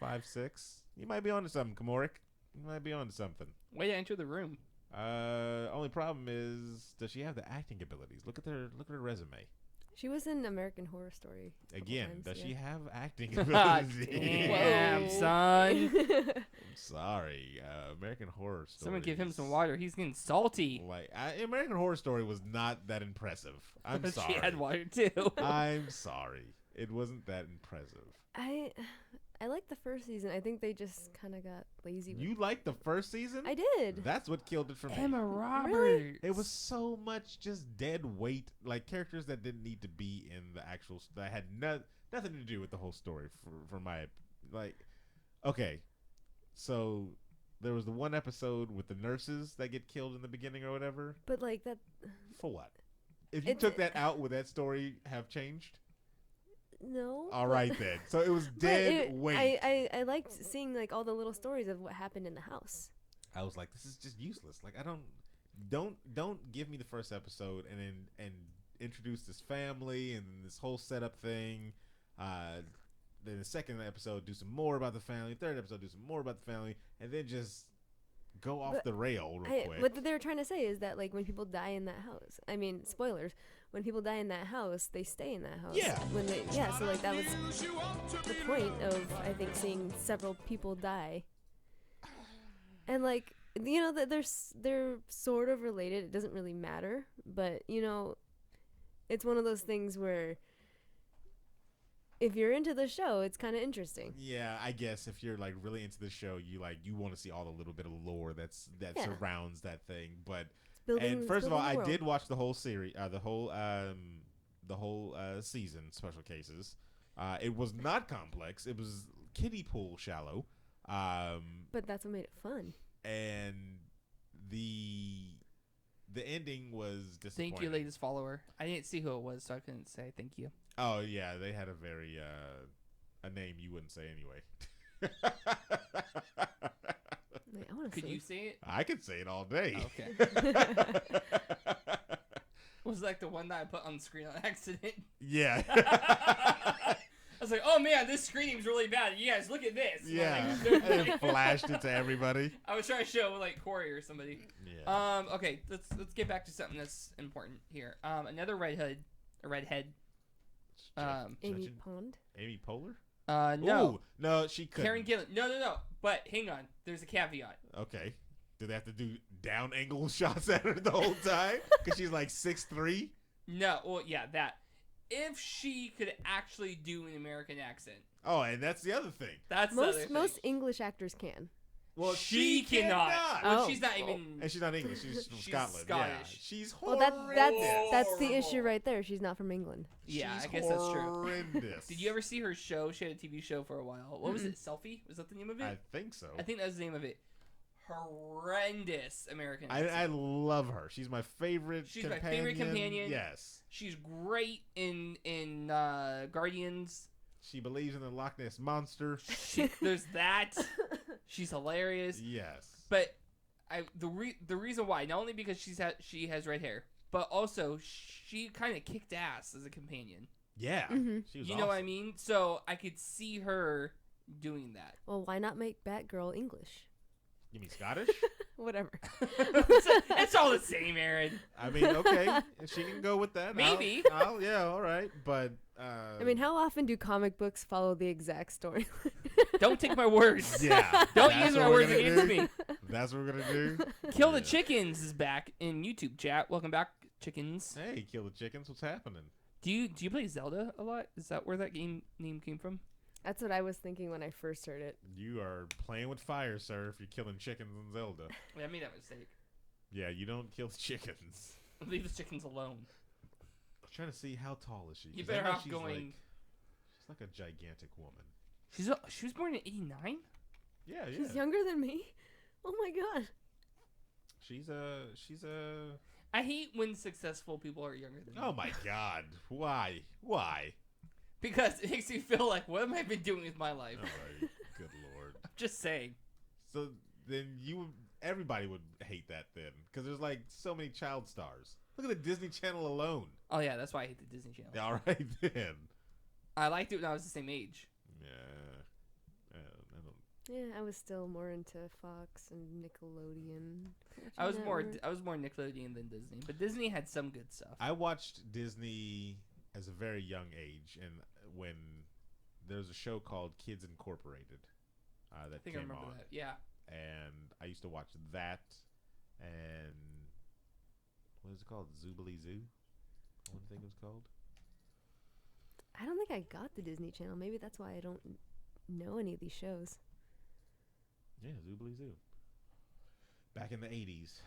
5'6". You might be onto something, Kamoric. You might be onto something. Way to enter the room. Only problem is, does she have the acting abilities? Look at her resume. She was in American Horror Story. a couple Again, times, does yeah. she have acting Ah, abilities? damn, Whoa. son. I'm sorry. American Horror Story. Someone give him some water. He's getting salty. Like American Horror Story was not that impressive. I'm sorry. She had water too. I'm sorry. It wasn't that impressive. I I liked the first season. I think they just kind of got lazy with You liked the first season? I did. That's what killed it for me. Emma Roberts. Really? It was so much just dead weight, like characters that didn't need to be in the actual. That had nothing to do with the whole story. For my okay, so there was the one episode with the nurses that get killed in the beginning or whatever. But like that. For what? If you took that out, would that story have changed? No. All right then. So it was dead weight. I liked seeing like all the little stories of what happened in the house. I was like, this is just useless. Like, I don't give me the first episode and introduce this family and this whole setup thing. Then the second episode, do some more about the family. Third episode, do some more about the family, and then just go off the rail real quick. What they were trying to say is that like when people die in that house, I mean spoilers. When people die in that house, they stay in that house. Yeah. So like that was the point of I think seeing several people die. And like that they're sort of related. It doesn't really matter, but it's one of those things where if you're into the show, it's kind of interesting. Yeah, I guess if you're like really into the show, you want to see all the little bit of lore that surrounds that thing. But first of all, I did watch the whole series, the whole season, Special Cases. It was not complex. It was kiddie pool shallow. But that's what made it fun. And the ending was disappointing. Thank you, latest follower. I didn't see who it was, so I couldn't say thank you. Oh yeah, they had a very a name you wouldn't say anyway. Wait, I want to Could you say it? I could say it all day. Okay. Was it like the one that I put on the screen on accident? Yeah. I was like, oh man, this screening's really bad. You guys, look at this. Yeah. Like, It flashed it to everybody. I was trying to show like Corey or somebody. Yeah. Okay, let's get back to something that's important here. Another redhead. Amy Pond. Amy Poehler? No. Ooh, no, she couldn't. Karen Gillan. No. But hang on. There's a caveat. Okay. Do they have to do down angle shots at her the whole time? Because she's like 6'3"? No. Well, yeah, that. If she could actually do an American accent. Oh, and that's the other thing. That's the other thing. Most English actors can. Well, she cannot. Well, she's not even. And she's not English. She's from Scotland. Scottish. Yeah. She's Well, horrendous. that's the issue right there. She's not from England. Yeah, She's I guess that's true. Horrendous. Did you ever see her show? She had a TV show for a while. What was it? Selfie? Was that the name of it? I think so. I think that was the name of it. Horrendous American I accent. love her. She's my favorite She's companion. my favorite companion. Yes. She's great in Guardians. She believes in the Loch Ness Monster. There's that. She's hilarious. Yes. But the reason why, not only because she has red hair, but also she kind of kicked ass as a companion. Yeah. Mm-hmm. She was You know what I awesome. mean? So I could see her doing that. Well, why not make Batgirl English? You mean Scottish? Whatever. It's all the same, Aaron. I mean, okay. She can go with that. Maybe. Yeah, all right. But, I mean, how often do comic books follow the exact story? Don't take my words. yeah. Don't that's use what my we're words gonna against do. me. That's what we're going to do. Kill the Yeah. Chickens is back in YouTube chat. Welcome back, Chickens. Hey, Kill the Chickens. What's happening? Do you play Zelda a lot? Is that where that game name came from? That's what I was thinking when I first heard it. You are playing with fire, sir, if you're killing chickens in Zelda. I made that mistake. Yeah, you don't kill the chickens. Leave the chickens alone. I'm trying to see how tall is she. You 'Cause I better know off she's going. She's like a gigantic woman. She was born in '89. Yeah, yeah. She's younger than me. Oh my god. She's a. I hate when successful people are younger than me. Oh my God! Why? Because it makes me feel like, what have I been doing with my life? All right. Good Lord. I'm just saying. So then everybody would hate that then, because there's like so many child stars. Look at the Disney Channel alone. Oh yeah, that's why I hate the Disney Channel. All right then. I liked it when I was the same age. Yeah. I don't. Yeah, I was still more into Fox and Nickelodeon. I was more Network. Nickelodeon than Disney, but Disney had some good stuff. I watched Disney as a very young age, and when there was a show called Kids Incorporated that I think I came remember on, that. Yeah. and I used to watch that, and what is it called? Zoobly Zoo? What do you think it was called? I don't think I got the Disney Channel. Maybe that's why I don't know any of these shows. Yeah, Zoobly Zoo. Back in the 80s.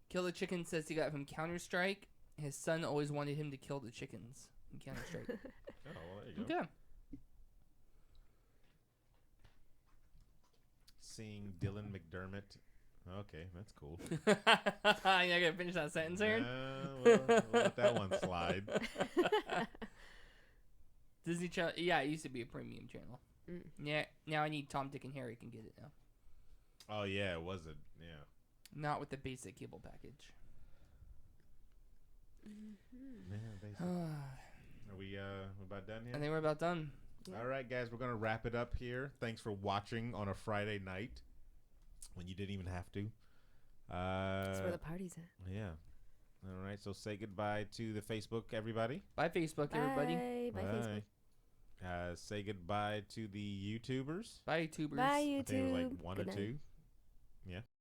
Kill the Chicken says he got from Counter-Strike. His son always wanted him to kill the chickens in Counter-Strike. Oh, well, there you go. Okay. Seeing Dylan McDermott. Okay, that's cool. You're not going to finish that sentence, Aaron? We'll let that one slide. Disney Channel. Yeah, it used to be a premium channel. Yeah, now I need Tom, Dick, and Harry can get it now. Oh, yeah, it wasn't. Yeah. Not with the basic cable package. Yeah, basically. Are we about done here? I think we're about done. Yeah. All right, guys, we're going to wrap it up here. Thanks for watching on a Friday night when you didn't even have to. That's where the party's at. Yeah. All right, so say goodbye to the Facebook, everybody. Bye, Facebook, everybody. Bye, Facebook. Say goodbye to the YouTubers. Bye, YouTubers. Bye, I think it was YouTube. like one Good or night. two. Yeah.